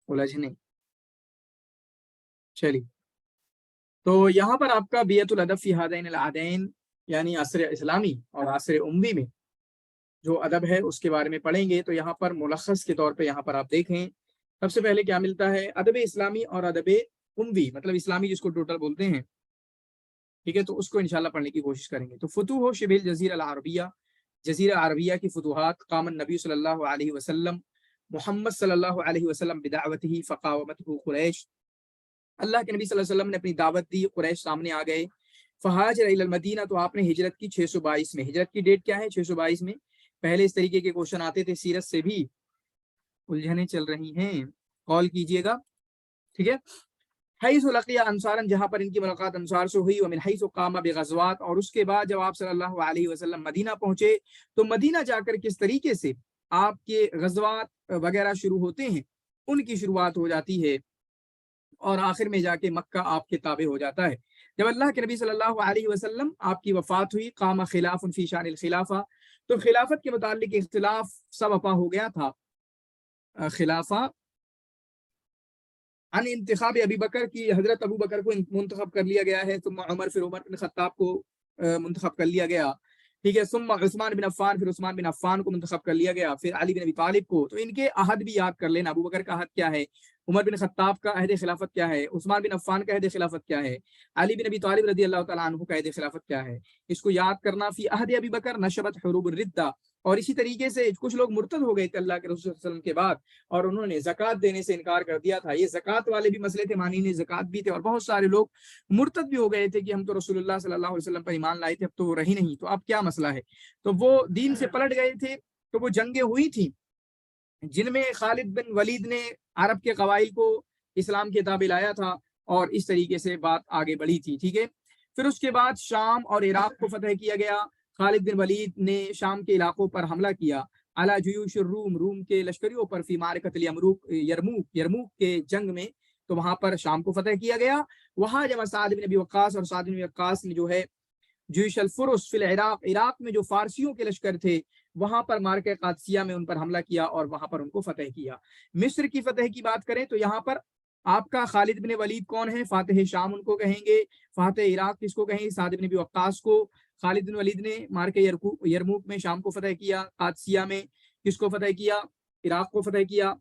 उलझने। चलिए, तो यहाँ पर आपका बियतुल अदब फी हादैन अल आदैन यानी असर इस्लामी और असर उम्वी में जो अदब है उसके बारे में पढ़ेंगे। तो यहाँ पर मुलख्खस के तौर पे यहाँ पर आप देखें, सबसे पहले क्या मिलता है, अदब इस्लामी और अदब उम्वी, मतलब इस्लामी जिसको टोटल बोलते हैं, ठीक है, तो उसको इंशाल्लाह पढ़ने की कोशिश करेंगे। तो फुतूह शिबिल जजीरा अल अरबिया, जजीरा अरबिया की फुतूहात, कामन नबी सल्लल्लाहु अलैहि वसल्लम, मोहम्मद सल्लल्लाहु अलैहि वसल्लम बिदावतिही फकावमतहु कुरैश, अल्लाह के नबी सल्लल्लाहु अलैहि वसल्लम ने अपनी दावत दी, कुरैश सामने आ गए। फहाजर इलल मदीना, तो आपने हिजरत की 622 में। हिजरत की डेट क्या है? 622 में। पहले इस तरीके के क्वेश्चन आते थे, सीरत से भी उलझने चल रही हैं, कॉल कीजिएगा, ठीक है। हैसु लकिया अंसारन, जहां पर इनकी मुलाकात अंसार से हुई, वमिन हैसु कामा बिगज़वात, और उसके बाद जब आप सल्लल्लाहु अलैहि वसल्लम मदीना पहुंचे तो मदीना जाकर किस तरीके से आपके गज़वात वगैरह शुरू होते हैं, उनकी शुरुआत हो जाती है और आखिर में जाके मक्का आपके ताबे हो जाता है। जब अल्लाह के नबी सल्लल्लाहु अलैहि वसल्लम आपकी वफात हुई, कामा खिलाफुन फी शानिल खिलाफा, तो खिलाफत के मुतालिक इख्तिलाफ सब अपा हो गया था। खिलाफा अन इंतखाब अबी बकर की, हजरत अबू बकर को मुंतखब कर लिया गया है, सुम्मा उमर, फिर उमर बिन खत्ताब को मुंतखब कर लिया गया, ठीक है, सुम्मा उस्मान बिन अफ़्फ़ान, फिर उस्मान बिन अफ़्फ़ान को मुंतखब कर लिया गया, फिर अली बिन अबी तालिब को। तो इनके अहद भी याद कर लेना, अबू बकर का अहद क्या है, उमर बिन खत्ताब का अहद खिलाफत क्या है, उस्मान बिन अफ़्फ़ान का अहद खिलाफत क्या है, अली बिन अबी तालिब रज़ी अल्लाह तआला अन्हु का अहद खिलाफत क्या है, इसको याद करना। फी अहद अबी बकर नशबत हुरूब रिद्दा, और इसी तरीके से कुछ लोग मुर्तद हो गए थे अल्लाह के रसूल सल्लल्लाहु अलैहि वसल्लम के बाद, और उन्होंने ज़कात देने से इनकार कर दिया था। ये ज़कात वाले भी मसले थे, मानी ज़कात भी थे, और बहुत सारे लोग मुर्तद भी हो गए थे कि हम तो रसूलुल्लाह सल्लल्लाहु अलैहि वसल्लम पर ईमान लाए थे, अब तो वो रही नहीं, तो अब क्या मसला है। तो वो दीन से पलट गए थे। तो वो जंगें हुई थी जिनमें खालिद बिन वलीद ने अरब के कबाइल को इस्लाम के ताबे लाया था, और इस तरीके से बात आगे बढ़ी थी, ठीक है। फिर उसके बाद शाम और इराक को फतह किया गया। खालिद बिन वलीद ने शाम के इलाकों पर हमला किया, अला जुयूश रूम, रूम के लश्करियों पर, फी मारकत यरमूक, यरमूक के जंग में। तो वहां पर शाम को फतह किया गया। वहां जब साद बिन अबी वक्कास, और साद बिन अबी वक्कास ने जो है जुयूश अल फुरुस फिल इराक, इराक में जो फारसियों के लश्कर थे वहां पर मार्के कादसिया में उन पर हमला किया और वहां पर उनको फतह किया। मिस्र की फतह की बात करें तो यहाँ पर आपका खालिद बिन वलीद कौन है? फातिह शाम उनको कहेंगे। फातिह इराक किसको कहेंगे? साद बिन अबी वक्कास को। खालिद बिन वलीद ने मार्के यरमूक में शाम को फतह किया। कादसिया में किसको फतह किया? इराक को फतह किया।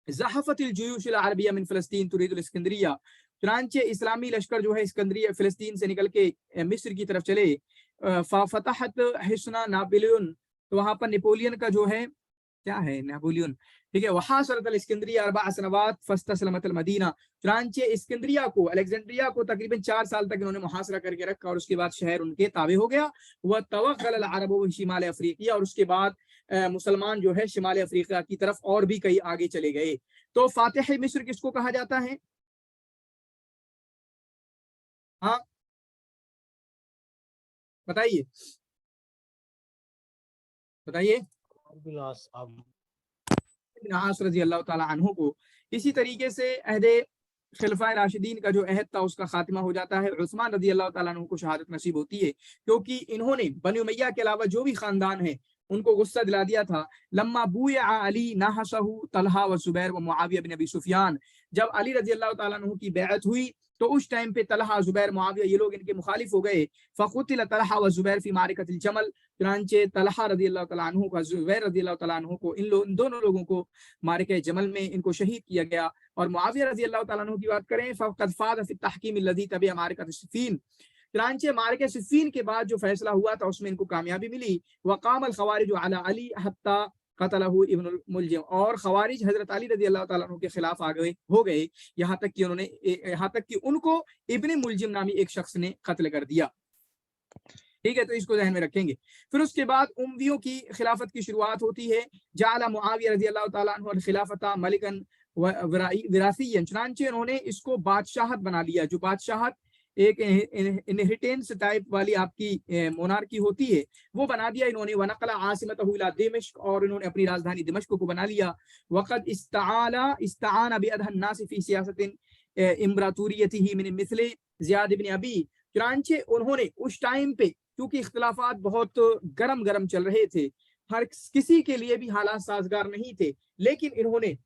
ज़हफ़तिल जुयूशुल अरबिया मिन फ़लस्तीन तुरीदुल इस्कंदरिया, चुनांचे इस्लामी लश्कर जो है सिकंदरिया फ़लस्तीन से निकल के मिस्र की तरफ चले। फ़तहत हिस्ना नापोलियन, तो वहां पर नेपोलियन का जो है क्या है, नेपोलियन, ठीक है। वहां सरतल इस्कंदरिया अरबा सनवात फस्तसलमतल मदीना, चुनांचे इस्कंदरिया को, अलेक्जेंड्रिया को तकरीबन 4 साल तक इन्होंने मुहासरा करके रखा, और उसके बाद शहर उनके ताबे हो गया। वह तवक्कल अल अरब व शिमाल अफ्रीकिया, और उसके बाद मुसलमान जो है शिमाल अफ्रीका की तरफ और भी कई आगे चले गए। तो फातिह मिस्र किसको कहा जाता है? हाँ बताइए, बताइए। रजी अल्लाह ताला अन्हु को। इसी तरीके से अहदे खिलफाए राशिदीन का जो अहद था उसका खात्मा हो जाता है। उस्मान रजी अल्लाह ताला अन्हु को शहादत नसीब होती है, क्योंकि इन्होंने बनी उमैया के अलावा जो भी खानदान है उनको गुस्सा दिला दिया था। लम्मा बुया अली नाहसहु तलहा व जुबैर व मुआविया बिन अबी सुफियान, जब अली रजी अल्लाह ताला अन्हु की बैअत हुई तो उस टाइम पे तलहा, जुबैर, मुआविया ये लोग इनके मुखालिफ हो गए। फ़क़ुतिल तलहा व जुबैर फी मारिकतिल जमल, चुनांचे तलहा रजी अल्लाह ताला अन्हु का, जुबैर रजी अल्लाह ताला अन्हु को, इन दोनों लोगों को मारिके जमल में इनको शहीद किया गया। और मुआविया रजी अल्लाह ताला अन्हु की बात करें, फ़क़द फ़ाज़ फ़ी तहकीम अल्लज़ी तबिअ मारिकत सिफ़ीन, चुनांचे मारिके सिफ़ीन के बाद जो फैसला हुआ था उसमें इनको कामयाबी मिली। वक़ाम अल ख़वारिज अला अली हत्ता क़तलहु इब्नुल मुलजिम, और खवारिज हजरत अली रजी अल्लाह ताला अन्हु के खिलाफ आ गए, हो गए, यहाँ तक कि उनको इब्न मुलजिम नामी एक शख्स ने कत्ल कर दिया, ठीक है। तो इसको ध्यान में रखेंगे। फिर उसके बाद उम्वियों की खिलाफत की शुरुआत होती है। जाला मुआविया रजी अल्लाह ताला अन्हु खिलाफता मलिकन विरासियन, चुनांचे उन्होंने इसको बादशाहत बना लिया। जो बादशाहत एक इनहेरिटेंस टाइप वाली आपकी मोनार्की होती है वो बना दिया इन्होंने। वनकला आसिमतहु इला दिमश्क, और इन्होंने अपनी राजधानी दिमश्क को बना लिया। वक़द इस्ताआन बि अदहन नास फी सियासतिन इम्बरातूरियतिही मिन मिस्ले ज़ियाद इब्न अबी, चुनांचे उन्होंने उस टाइम पे, क्योंकि इख्तिलाफात बहुत गरम गरम चल रहे थे, हर किसी के लिए भी हालात साजगार नहीं थे, लेकिन इन्होंने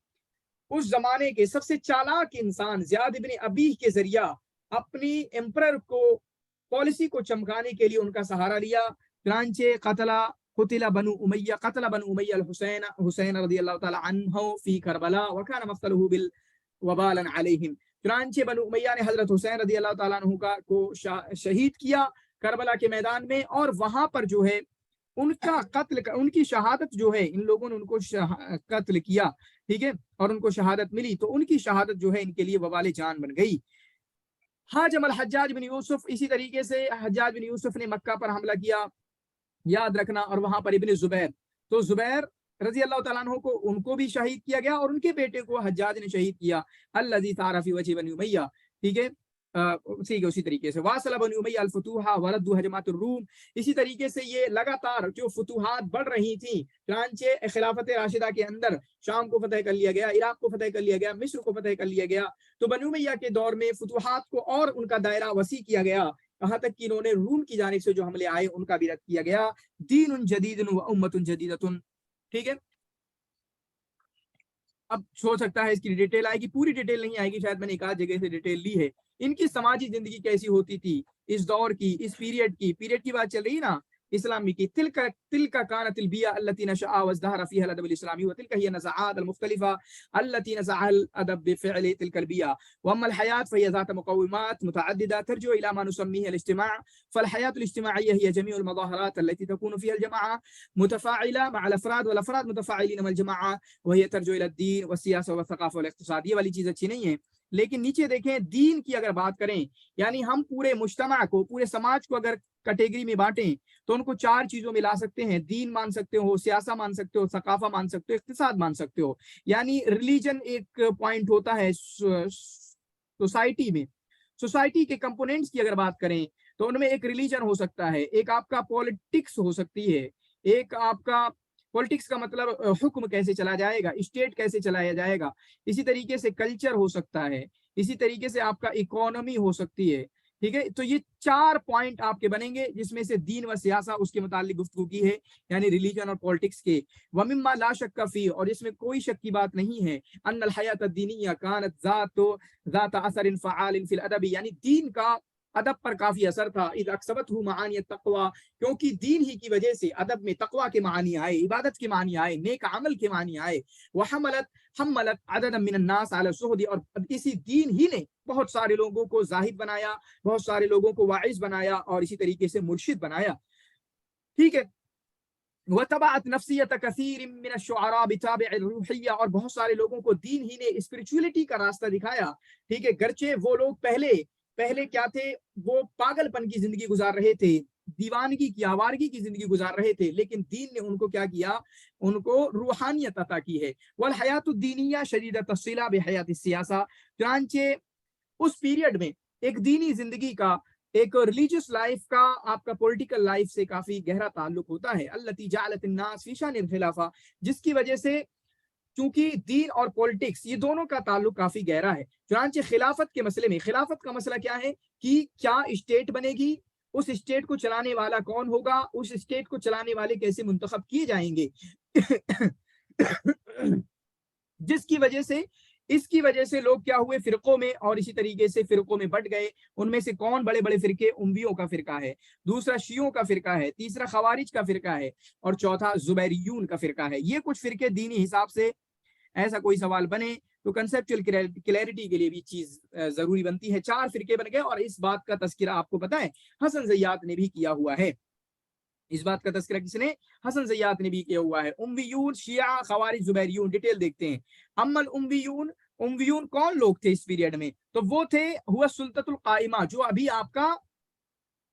اس زمانے کے سب سے چالاک انسان زیاد ابن ابی کے ذریعہ اپنی امپرر کو پالیسی کو چمکانے کے لیے ان کا سہارا لیا. چنانچہ قتل بنو امیہ الحسین حسین رضی اللہ تعالی عنہ فی کربلا وکان مقتلہ بالوبالا علیہم. چنانچہ بنو امیہ نے حضرت حسین رضی اللہ تعالیٰ عنہ کو شہید کیا کربلا کے میدان میں, اور وہاں پر جو ہے ان کا قتل, ان کی شہادت جو ہے, ان لوگوں نے ان کو قتل کیا, ٹھیک ہے, اور ان کو شہادت ملی, تو ان کی شہادت جو ہے ان کے لیے وبال جان بن گئی. حاجم الحجاج بن یوسف, اسی طریقے سے حجاج بن یوسف نے مکہ پر حملہ کیا, یاد رکھنا, اور وہاں پر ابن زبیر, تو زبیر رضی اللہ تعالیٰ عنہ کو ان کو بھی شہید کیا گیا, اور ان کے بیٹے کو حجاج نے شہید کیا. الذی ثار فی وجہ بنی امیہ, ٹھیک ہے, اسی طریقے سے واصل بنی امیہ الفتوح ولد حجمات الروم, اسی طریقے سے یہ لگاتار جو فتوحات بڑھ رہی تھیں, چنانچہ خلافت راشدہ کے اندر شام کو فتح کر لیا گیا, عراق کو فتح کر لیا گیا, مصر کو فتح کر لیا گیا, تو بنی امیہ کے دور میں فتوحات کو اور ان کا دائرہ وسیع کیا گیا, کہاں تک کہ انہوں نے روم کی جانب سے جو حملے آئے ان کا بھی رد کیا گیا. دین جدید و امت جدیدۃ, ٹھیک ہے. اب ہو سکتا ہے اس کی ڈیٹیل آئے گی, پوری ڈیٹیل نہیں آئے گی, شاید میں نے ایک آدھ جگہ سے ڈیٹیل لی ہے. ان کی سماجی زندگی کیسی ہوتی تھی اس دور کی, اس پیریڈ کی بات چل رہی نا اسلامی کی. تلک کانت البیئہ التي نشأ وازدهر فيها الادب الاسلامي وتلك هي النزعات المختلفه التي نزعها الادب بفعل تلك البيئه. واما الحياه فهي ذات مقومات متعدده ترجع الى ما نسميه الاجتماع. فالحياه الاجتماعيه هي جميع المظاهرات التي تكون فيها الجماعه متفاعله مع الافراد والافراد متفاعلين مع الجماعه وهي ترجع الى الدين والسياسه والثقافه والاقتصاد. یہ والی چیز اچھی نہیں ہے, لیکن نیچے دیکھیں دین کی اگر بات کریں, یعنی ہم پورے مجتمع کو, پورے سماج کو اگر کیٹیگری میں بانٹیں تو ان کو 4 چیزوں میں لا سکتے ہیں. دین مان سکتے ہو, سیاسہ مان سکتے ہو, ثقافہ مان سکتے ہو, اقتصاد مان سکتے ہو. یعنی ریلیجن ایک پوائنٹ ہوتا ہے سوسائٹی میں. سوسائٹی کے کمپوننٹس کی اگر بات کریں تو ان میں ایک ریلیجن ہو سکتا ہے, ایک آپ کا پولیٹکس ہو سکتی ہے, ایک آپ کا پولیٹکس کا مطلب حکم کیسے چلا جائے گا, اسٹیٹ کیسے چلایا جائے گا, اسی طریقے سے کلچر ہو سکتا ہے, اسی طریقے سے آپ کا اکانومی ہو سکتی ہے, ٹھیک ہے. تو یہ 4 پوائنٹ آپ کے بنیں گے, جس میں سے دین و سیاسہ اس کے متعلق گفتگو کی ہے, یعنی ریلیجن اور پولیٹکس کے. ومما لا شک فی, اور اس میں کوئی شک کی بات نہیں ہے, ان الحیات الدینیہ کانت ذات اثر فعال فی الادب, یعنی دین کا ادب پر کافی اثر تھا. اذ اکسبتہ معانی التقوی, کیونکہ دین ہی کی وجہ سے ادب میں تقوی کے معنی آئے, عبادت کے معنی آئے, نیک عمل کے معنی آئے. حملت عددا من الناس علی الزہد, اور اسی دین ہی نے بہت سارے لوگوں کو زاہد بنایا, بہت سارے لوگوں کو واعظ بنایا, اور اسی طریقے سے مرشد بنایا, ٹھیک ہے. وتبعت نفسیت کثیر من الشعراء بتابع الروحیہ, اور بہت سارے لوگوں کو دین ہی نے اسپرچولیٹی کا راستہ دکھایا, ٹھیک ہے. گرچہ وہ لوگ پہلے کیا تھے, وہ پاگل پن کی زندگی گزار رہے تھے, دیوانگی کی, آوارگی کی زندگی گزار رہے تھے, لیکن دین نے ان کو کیا کیا, ان کو روحانیت عطا کی ہے. والحیات الدینیہ شدیدۃ الصلہ بحیات السیاسہ, چنانچہ اس پیریڈ میں ایک دینی زندگی کا, ایک ریلیجیس لائف کا آپ کا پولیٹیکل لائف سے کافی گہرا تعلق ہوتا ہے. التی جعلت الناس فی شان الخلافہ, جس کی وجہ سے چونکہ دین اور پولیٹکس یہ دونوں کا تعلق کافی گہرا ہے. چنانچہ خلافت کے مسئلے میں, خلافت کا مسئلہ کیا ہے کہ کیا اسٹیٹ بنے گی, اس اسٹیٹ کو چلانے والا کون ہوگا, اس اسٹیٹ کو چلانے والے کیسے منتخب کیے جائیں گے, اس کی وجہ سے لوگ کیا ہوئے, فرقوں میں, اور اسی طریقے سے فرقوں میں بٹ گئے. ان میں سے کون بڑے بڑے فرقے, امویوں کا فرقہ ہے, دوسرا شیعوں کا فرقہ ہے, تیسرا خوارج کا فرقہ ہے, اور چوتھا زبیریون کا فرقہ ہے. یہ کچھ فرقے دینی حساب سے ایسا کوئی سوال بنے تو کنسپچل کلیئرٹی کے لیے بھی چیز ضروری بنتی ہے. 4 فرقے بن گئے, اور اس بات کا تذکرہ آپ کو پتہ ہے حسن زیات نے بھی کیا ہوا ہے. اس بات کا تذکرہ کس نے, حسن زیات نے بھی کیا ہوا ہے. امیون, شیعہ, خوارج, زبیریون, ڈیٹیل دیکھتے ہیں. اما الامیون, امیون کون لوگ تھے اس پیریڈ میں, تو وہ تھے ہوا سلطۃ القائمہ, جو ابھی آپ کا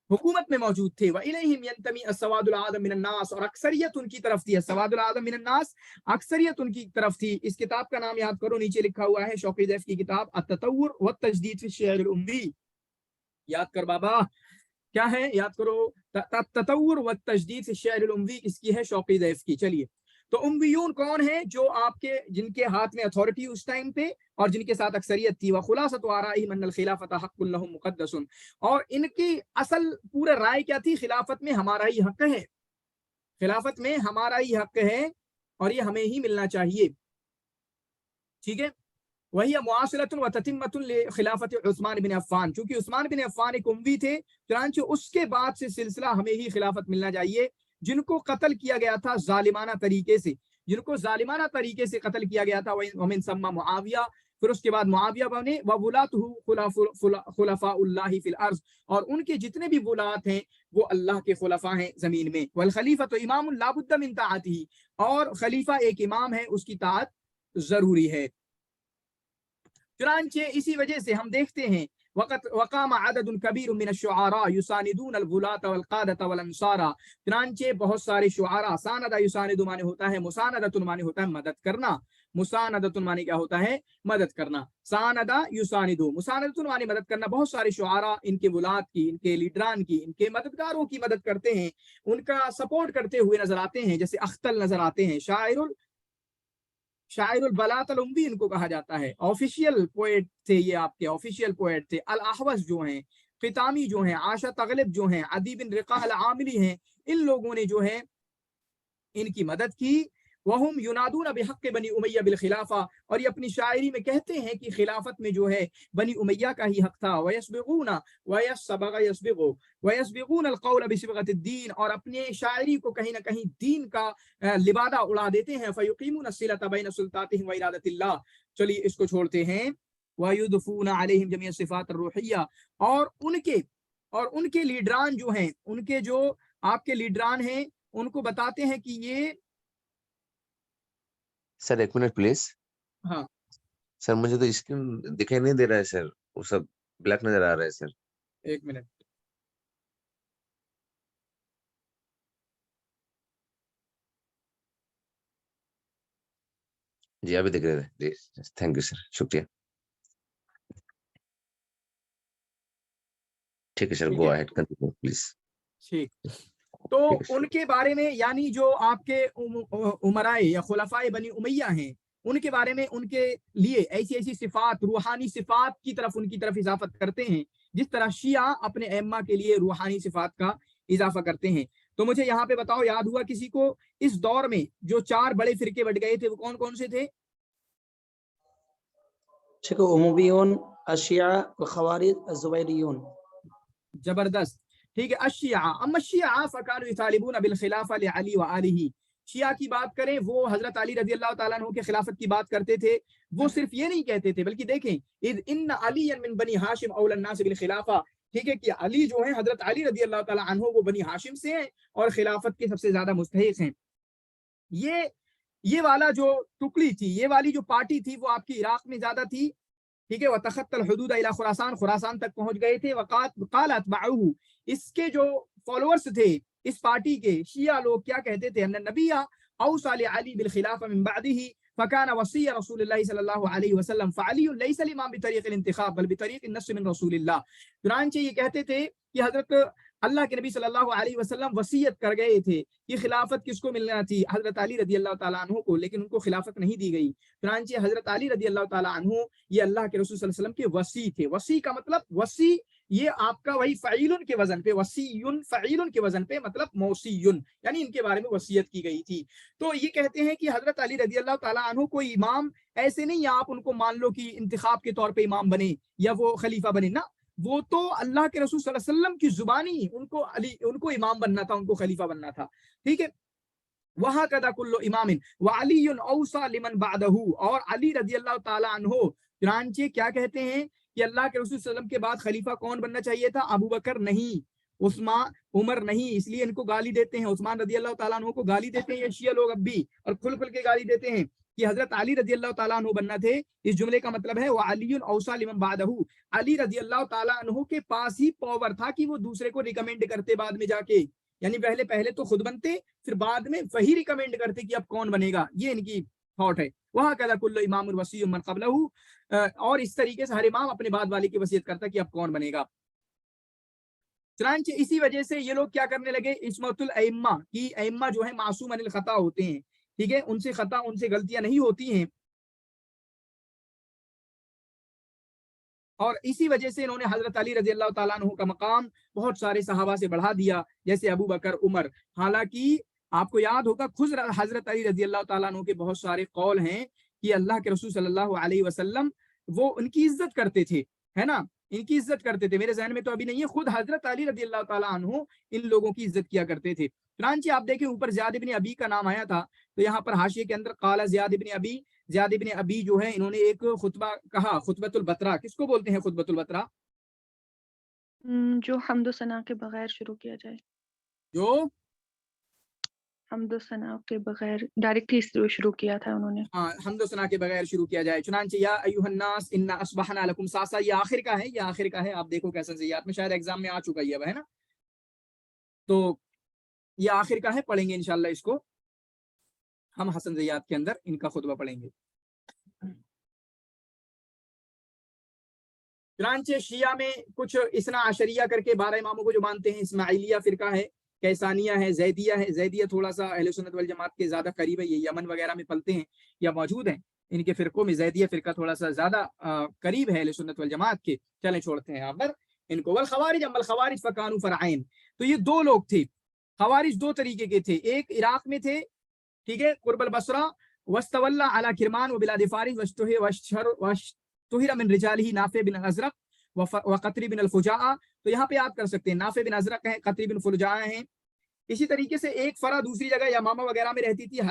حکومت میں موجود تھے. وَإِلَيْهِمْ يَنْتَمِي السَّوَادُ الْأَعْظَمُ مِنَ النَّاسِ, اور اکثریت ان کی طرف تھی. السواد العظم من الناس, اکثریت ان کی طرف تھی. اس کتاب کا نام یاد کرو, نیچے لکھا ہوا ہے, شوقی ضیف کی کتاب التطور والتجدید فی الشعر الأمی. یاد کر بابا, کیا ہے, یاد کرو, التطور والتجدید فی الشعر الأمی اس کی ہے, شوقی ضیف کی. چلیے, تو امیون کون ہیں, جو آپ کے, جن کے ہاتھ میں اتھارٹی اس ٹائم پہ, اور جن کے ساتھ اکثریت تھی. وخلاصۃ آرائہم ان الخلافۃ حق لہم مقدس, اور ان کی اصل پورا رائے کیا تھی, خلافت میں ہمارا ہی حق ہے, خلافت میں ہمارا ہی حق ہے, اور یہ ہمیں ہی ملنا چاہیے, ٹھیک ہے. वही मुआसिलतुन व ततिम्मतुन लिखिलाफत उस्मान बिन अफ़्फ़ान, चूंकि उस्मान बिन अफ़्फ़ान एक उम्वी थे, चुनांचे उसके बाद से सिलसिला हमें ही खिलाफत मिलना चाहिए। जिनको कत्ल किया गया था जालिमाना तरीके से, जिनको जालिमाना तरीके से कत्ल किया गया था, वमिन सम्मा मुआविया, फिर उसके बाद मुआविया बने, व वुलातुहु खुलफाउल्लाहि फिल अर्ज़, और उनके जितने भी वुलात हैं वो अल्लाह के खुलफा हैं जमीन में। वल खलीफा तो इमामुन ला बुद्दा मिन ताअतिही, और खलीफा एक इमाम है, उसकी ताअत जरूरी है। चुनांचे इसी वजह से हम देखते हैं वकाम अददुन कबीर मिन अश्शुआरा युसानिदून अल-गुलात वल क़ादत वल अंसारा, चुनांचे बहुत सारे शुआरा, सानदा युसानिदु माने होता है मुसानदतुन माने होता है मदद करना, मुसानदतुन माने क्या होता है मदद करना, सानदा युसानिदु मुसानदतुन माने मदद करना। बहुत सारे शुआरा इनके वुलात की, इनके लीडरान की, इनके मददगारों की मदद करते हैं, उनका सपोर्ट करते हुए नजर आते हैं। जैसे अख्तल नजर आते हैं, शायरुल बलातल उम्वी इनको कहा जाता है, ऑफिशियल पोएट थे ये, आपके ऑफिशियल पोएट थे। अल अहवस जो हैं, खितामी जो हैं, आशा तगलिब जो हैं, अदी बिन रिका अल आमिली हैं, इन लोगों ने जो है इनकी मदद की। वहुम युनादून बिहक़्क़ि बनी उमैया बिल खिलाफा, और ये अपनी शायरी में कहते हैं कि खिलाफत में जो है बनी उमैया का ही हक था। वयस्बिगूना वयस्बगा यस्बिगु वयस्बिगून अल क़ौल बिसिबगति दीन, और अपने शायरी को कहीं ना कहीं दीन का लिबादा उड़ा देते हैं। फयुकीमून अस्सिलता बैन सुल्तातिहिम व इरादतिल्लाह, चलिए इसको छोड़ते हैं। वयुदफूना अलैहिम जमीअ सिफ़ात अर्रूहिया, और उनके लीडरान जो हैं, उनके जो आपके लीडरान हैं, उनको बताते हैं कि ये सर एक मिनट प्लीज। हाँ सर मुझे तो स्क्रीन दिखाई नहीं दे रहा है सर, वो सब ब्लैक नजर आ रहा है सर। एक मिनट, जी अभी दिख रहे हैं, थैंक यू सर, शुक्रिया। ठीक है सर, ठीक गो है, अहेड कंटिन्यू प्लीज। ठीक। तो उनके बारे में, यानी जो आपके उमराए या खुलफाए बनी उमैया हैं, उनके बारे में, उनके लिए ऐसी ऐसी सिफात, रूहानी सिफात की तरफ उनकी तरफ इजाफत करते हैं, जिस तरह शिया अपने अम्मा के लिए रूहानी सिफात का इजाफा करते हैं। तो मुझे यहाँ पे बताओ, याद हुआ किसी को इस दौर में जो 4 बड़े फिरके बट गए थे वो कौन कौन से थे? उमवियुन, अशिया, खवारिज, ज़ुबैरियुन। जबरदस्त, ठीक है। अशिया, अम्मा शिया फकानु यतालिबून बिल खिलाफा li अली व आलिही, शिया की बात करें, वो हजरत अली रजी अल्लाह तआला अन्हु के खिलाफत की बात करते थे। वो सिर्फ ये नहीं कहते थे, बल्कि देखें, इद इन्न अलियन मिन बनी हाशिम औला अन्नास बिल खिलाफा, ठीक है, कि अली जो है हजरत अली रजी अल्लाह तआला अन्हु वो बनी हाशिम से हैं और खिलाफत के सबसे ज्यादा मुस्तहिक हैं। ये वाला जो टुकड़ी थी, ये वाली जो पार्टी थी, वो आपकी इराक में ज्यादा थी, ठीक है। वतखत्तल हुदूद इला खुरासान, खुरासान तक पहुंच गए थे। वकालत माहू, इसके जो फॉलोअर्स थे इस पार्टी के, शिया लोग क्या कहते थे, अन्ना नबिया औसा अली बिल खिलाफा मिन बादिही फकान वसी रसूलुल्लाह सल्लल्लाहु अलैहि वसल्लम फअली लैसा लिमा बितरीक़ अल-इंतिखाब बल बितरीक़ अन-नस्स मिन रसूलिल्लाह। चुनांचे ये कहते थे कि हजरत अल्लाह के नबी सल्लल्लाहु अलैहि वसल्लम वसीयत कर गए थे कि खिलाफत किसको मिलना थी, हजरत अली रजी अल्लाह तआला अन्हु को, लेकिन उनको खिलाफत नहीं दी गई। चुनांचे हजरत अली रजी अल्लाह तआला अन्हु ये अल्लाह के रसूल सल्लल्लाहु अलैहि वसल्लम के वसी थे। वसी का मतलब, वसी ये आपका वही फ़ईलुन के वजन पे, वसीयुन फ़ईलुन के वजन पे, मतलब मौसीयुन, यानी इनके बारे में वसीयत की गई थी। तो ये कहते हैं कि हजरत अली रजी अल्लाह तआला अन्हु कोई इमाम ऐसे नहीं, आप उनको मान लो कि इंतखाब के तौर पे इमाम बने या वो खलीफा बने ना, वो तो अल्लाह के रसूल सल्लल्लाहु अलैहि वसल्लम की जुबानी उनको इमाम बनना था, उनको खलीफा बनना था, ठीक है। वहां कदा कुल्लो इमामिन व अलीयुन औसा लिमन बादहू, और अली रजी अल्लाह तआला अन्हु, चुनांचे क्या कहते हैं कि अल्लाह के रसूल सल्लल्लाहु अलैहि वसल्लम के बाद खलीफा कौन बनना चाहिए था? अबू बकर नहीं, उस्मान, उमर नहीं, इसलिए इनको गाली देते हैं, उस्मान रजी अल्लाह तआला अन्हु को गाली देते हैं ये शिया लोग अब भी, और खुल खुल के गाली देते हैं कि हजरत अली रजी अल्लाह तआला अन्हु बनना थे। इस जुमले का मतलब है व अलीयुन औसा लिमन बादहू, अली रजी अल्लाह तआला अन्हु के पास ही पावर था कि वो दूसरे को रिकमेंड करते बाद में जाके, यानी पहले तो खुद बनते, फिर बाद में वही रिकमेंड करते कि अब कौन बनेगा, ये इनकी थॉट है। वहां कदा कुल्लु इमाम वसी मन क़ब्लहू, और इस तरीके से हर इमाम अपने बाद वाले की वसीयत करता कि अब कौन बनेगा। चुनांचे इसी वजह से ये लोग क्या करने लगे, इस्मतुल अइम्मा की, अइम्मा जो है मासूम अनिल खता होते हैं, ठीक है, उनसे गलतियां नहीं होती हैं, और इसी वजह से इन्होंने हजरत अली रजी अल्लाह तआला अन्हु का मकाम बहुत सारे सहाबा से बढ़ा दिया, जैसे अबू बकर, उमर। हालांकि आपको याद होगा खुद हजरत अली रजी अल्लाह तआला अन्हु के बहुत सारे कौल हैं कि अल्लाह के रसूल सल्लल्लाहु अलैहि वसल्लम وہ ان کی عزت کرتے تھے، ہے نا، ان کی عزت کرتے تھے. میرے ذہن میں تو ابھی نہیں ہے، خود حضرت علی رضی اللہ تعالیٰ عنہ ان لوگوں کی عزت کیا کرتے تھے. چنانچہ آپ دیکھیں اوپر زیاد ابن ابی کا نام آیا تھا، تو یہاں پر حاشیے کے اندر قال زیاد ابن ابی جو ہے انہوں نے ایک خطبہ کہا، خطبۃ البترا. کس کو بولتے ہیں خطبۃ البترا؟ جو حمد و ثنا کے بغیر شروع کیا جائے، جو حمد و ثنا کے بغیر ڈائریکٹلی شروع کیا تھا انہوں نے. ہاں حمد و ثنا کے بغیر شروع کیا جائے. چنانچہ یا ایھا الناس انا اصبحنا لکم ساسا، یہ آخر کا ہے، یہ آخر کا ہے. آپ دیکھو کیسا زیات میں شاید ایگزام میں آ چکا ہی اب، ہے نا، تو یہ آخر کا ہے، پڑھیں گے انشاءاللہ اس کو ہم حسن زیات کے اندر ان کا خطبہ پڑھیں گے. چنانچہ شیعہ میں کچھ اثنا عشریہ کر کے 12 اماموں کو جو مانتے ہیں، اسماعیلیہ فرقہ ہے، کیسانیہ ہے، زیدیہ تھوڑا سا اہل سنت والجماعت کے زیادہ قریب ہے، یہ یمن وغیرہ میں پلتے ہیں یا موجود ہیں. ان کے فرقوں میں زیدیہ فرقہ تھوڑا سا زیادہ قریب ہے اہل سنت والجماعت کے. چلیں چھوڑتے ہیں یہاں پر ان کو. والخوارج، اما الخوارج فکانوا فرعین، تو یہ دو لوگ تھے. خوارج دو طریقے کے تھے، ایک عراق میں تھے، ٹھیک ہے، قرب البصرہ، واستولى على کرمان وبلاد فارس واشتهر من رجاله نافع بن ازرق وقطری بن الفجاء. تو یہاں پہ یاد کر سکتے ہیں نافع بن ازرق ہیں، قطری بن فجاء ہیں. اسی طریقے سے ایک فرع دوسری جگہ یمامہ وغیرہ میں رہتی تھی،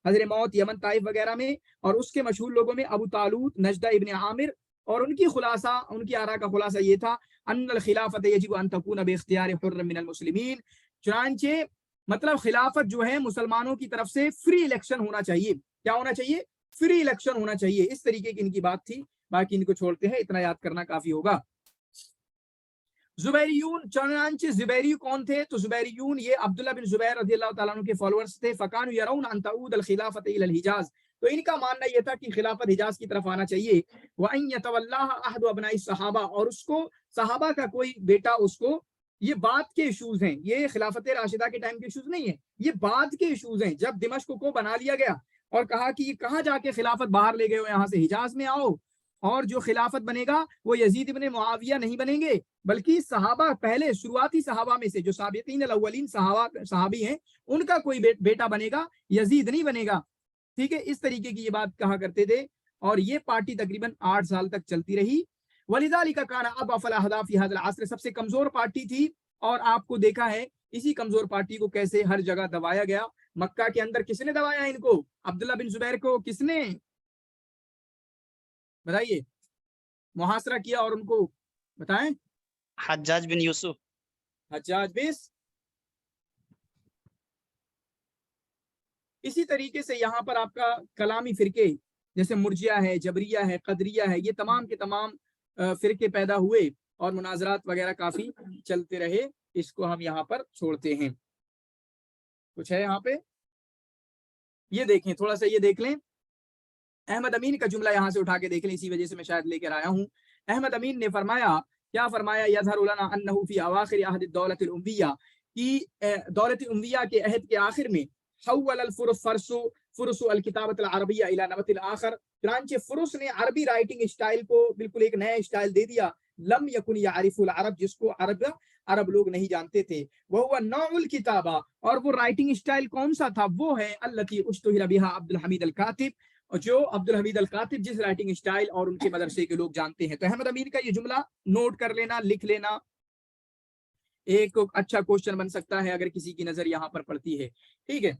حضر موت یمن طائف وغیرہ میں، اور اس کے مشہور لوگوں میں ابو طالوت نجدہ ابن عامر. اور ان کی آراء کا خلاصہ یہ تھا ان الخلافت یجب ان تکون باختیار حر من المسلمین. چنانچہ مطلب خلافت جو ہے مسلمانوں کی طرف سے فری الیکشن ہونا چاہیے. کیا ہونا چاہیے؟ فری الیکشن ہونا چاہیے. اس طریقے کی ان کی بات تھی. باقی ان کو چھوڑتے ہیں، اتنا یاد کرنا کافی ہوگا. زبیریون، چنانچہ زبیری کون تھے؟ تو زبیریون یہ عبداللہ بن زبیر رضی اللہ تعالیٰ عنہ کے فالورز تھے. فکانوا یرون ان تعود الخلافت الی الحجاز، تو ان کا ماننا یہ تھا کہ خلافت حجاز کی طرف آنا چاہیے. وان یتولاها احد ابناء الصحابہ، اور اس کو صحابہ کا کوئی بیٹا اس کو، یہ بعد کے ایشوز ہیں، یہ خلافت راشدہ کے ٹائم کے ایشوز نہیں ہیں، یہ بعد کے ایشوز ہیں. جب دمشق کو بنا لیا گیا اور کہا کہ یہ کہاں جا کے خلافت باہر لے گئے ہو، یہاں سے حجاز میں آؤ، اور جو خلافت بنے گا وہ یزید ابن معاویہ نہیں بنیں گے، بلکہ صحابہ پہلے شروعاتی صحابہ میں سے جو سابقین الاولین صحابی ہیں ان کا کوئی بیٹا بنے گا، یزید نہیں بنے گا. ٹھیک ہے، اس طریقے کی یہ بات کہا کرتے تھے. اور یہ پارٹی تقریباً 8 سال تک چلتی رہی. وَلِذَلِكَ كَانَ أَضْعَفَ الْأَحْزَابِ فِي هَذَا الْعَصْرِ، سب سے کمزور پارٹی تھی. اور آپ کو دیکھا ہے اسی کمزور پارٹی کو کیسے ہر جگہ دبایا گیا. مکہ کے اندر کس نے دبایا ان کو؟ عبداللہ بن زبیر کو کس نے بتائیے محاصرہ کیا اور ان کو بتائیں؟ حجاج بن یوسف. حجاج بن. اسی طریقے سے یہاں پر آپ کا کلامی فرقے جیسے مرجیہ ہے، جبریہ ہے، قدریہ ہے، یہ تمام کے تمام فرقے پیدا ہوئے اور مناظرات وغیرہ کافی چلتے رہے. اس کو ہم یہاں پر چھوڑتے ہیں. کچھ ہے یہاں پہ یہ دیکھیں، تھوڑا سا یہ دیکھ لیں. احمد امین کا جملہ یہاں سے اٹھا کے دیکھ لیں، اسی وجہ سے میں شاید لے کر آیا ہوں. احمد امین نے فرمایا، کیا فرمایا؟ یظہر لنا انہ فی اواخر عہد الدولۃ الامویہ، کی دولت امویہ کے عہد کے آخر میں حول فرس الکتابۃ العربیہ الی نمط الاخر، چنانچہ فرس نے عربی رائٹنگ اسٹائل کو بالکل ایک نیا اسٹائل دے دیا. لم یکن یعرف العرب، جس کو عرب لوگ نہیں جانتے تھے. وہ نوع الکتابہ، اور وہ رائٹنگ اسٹائل کون سا تھا؟ وہ ہے التی اشتہر بها عبد الحمید الکاتب، اور جو عبد الحمید الکاتب جس رائٹنگ اسٹائل اور ان کے مدرسے کے لوگ جانتے ہیں. تو احمد امین کا یہ جملہ نوٹ کر لینا، لکھ لینا، ایک اچھا کوشچن بن سکتا ہے اگر کسی کی نظر یہاں پر پڑتی ہے. ٹھیک ہے،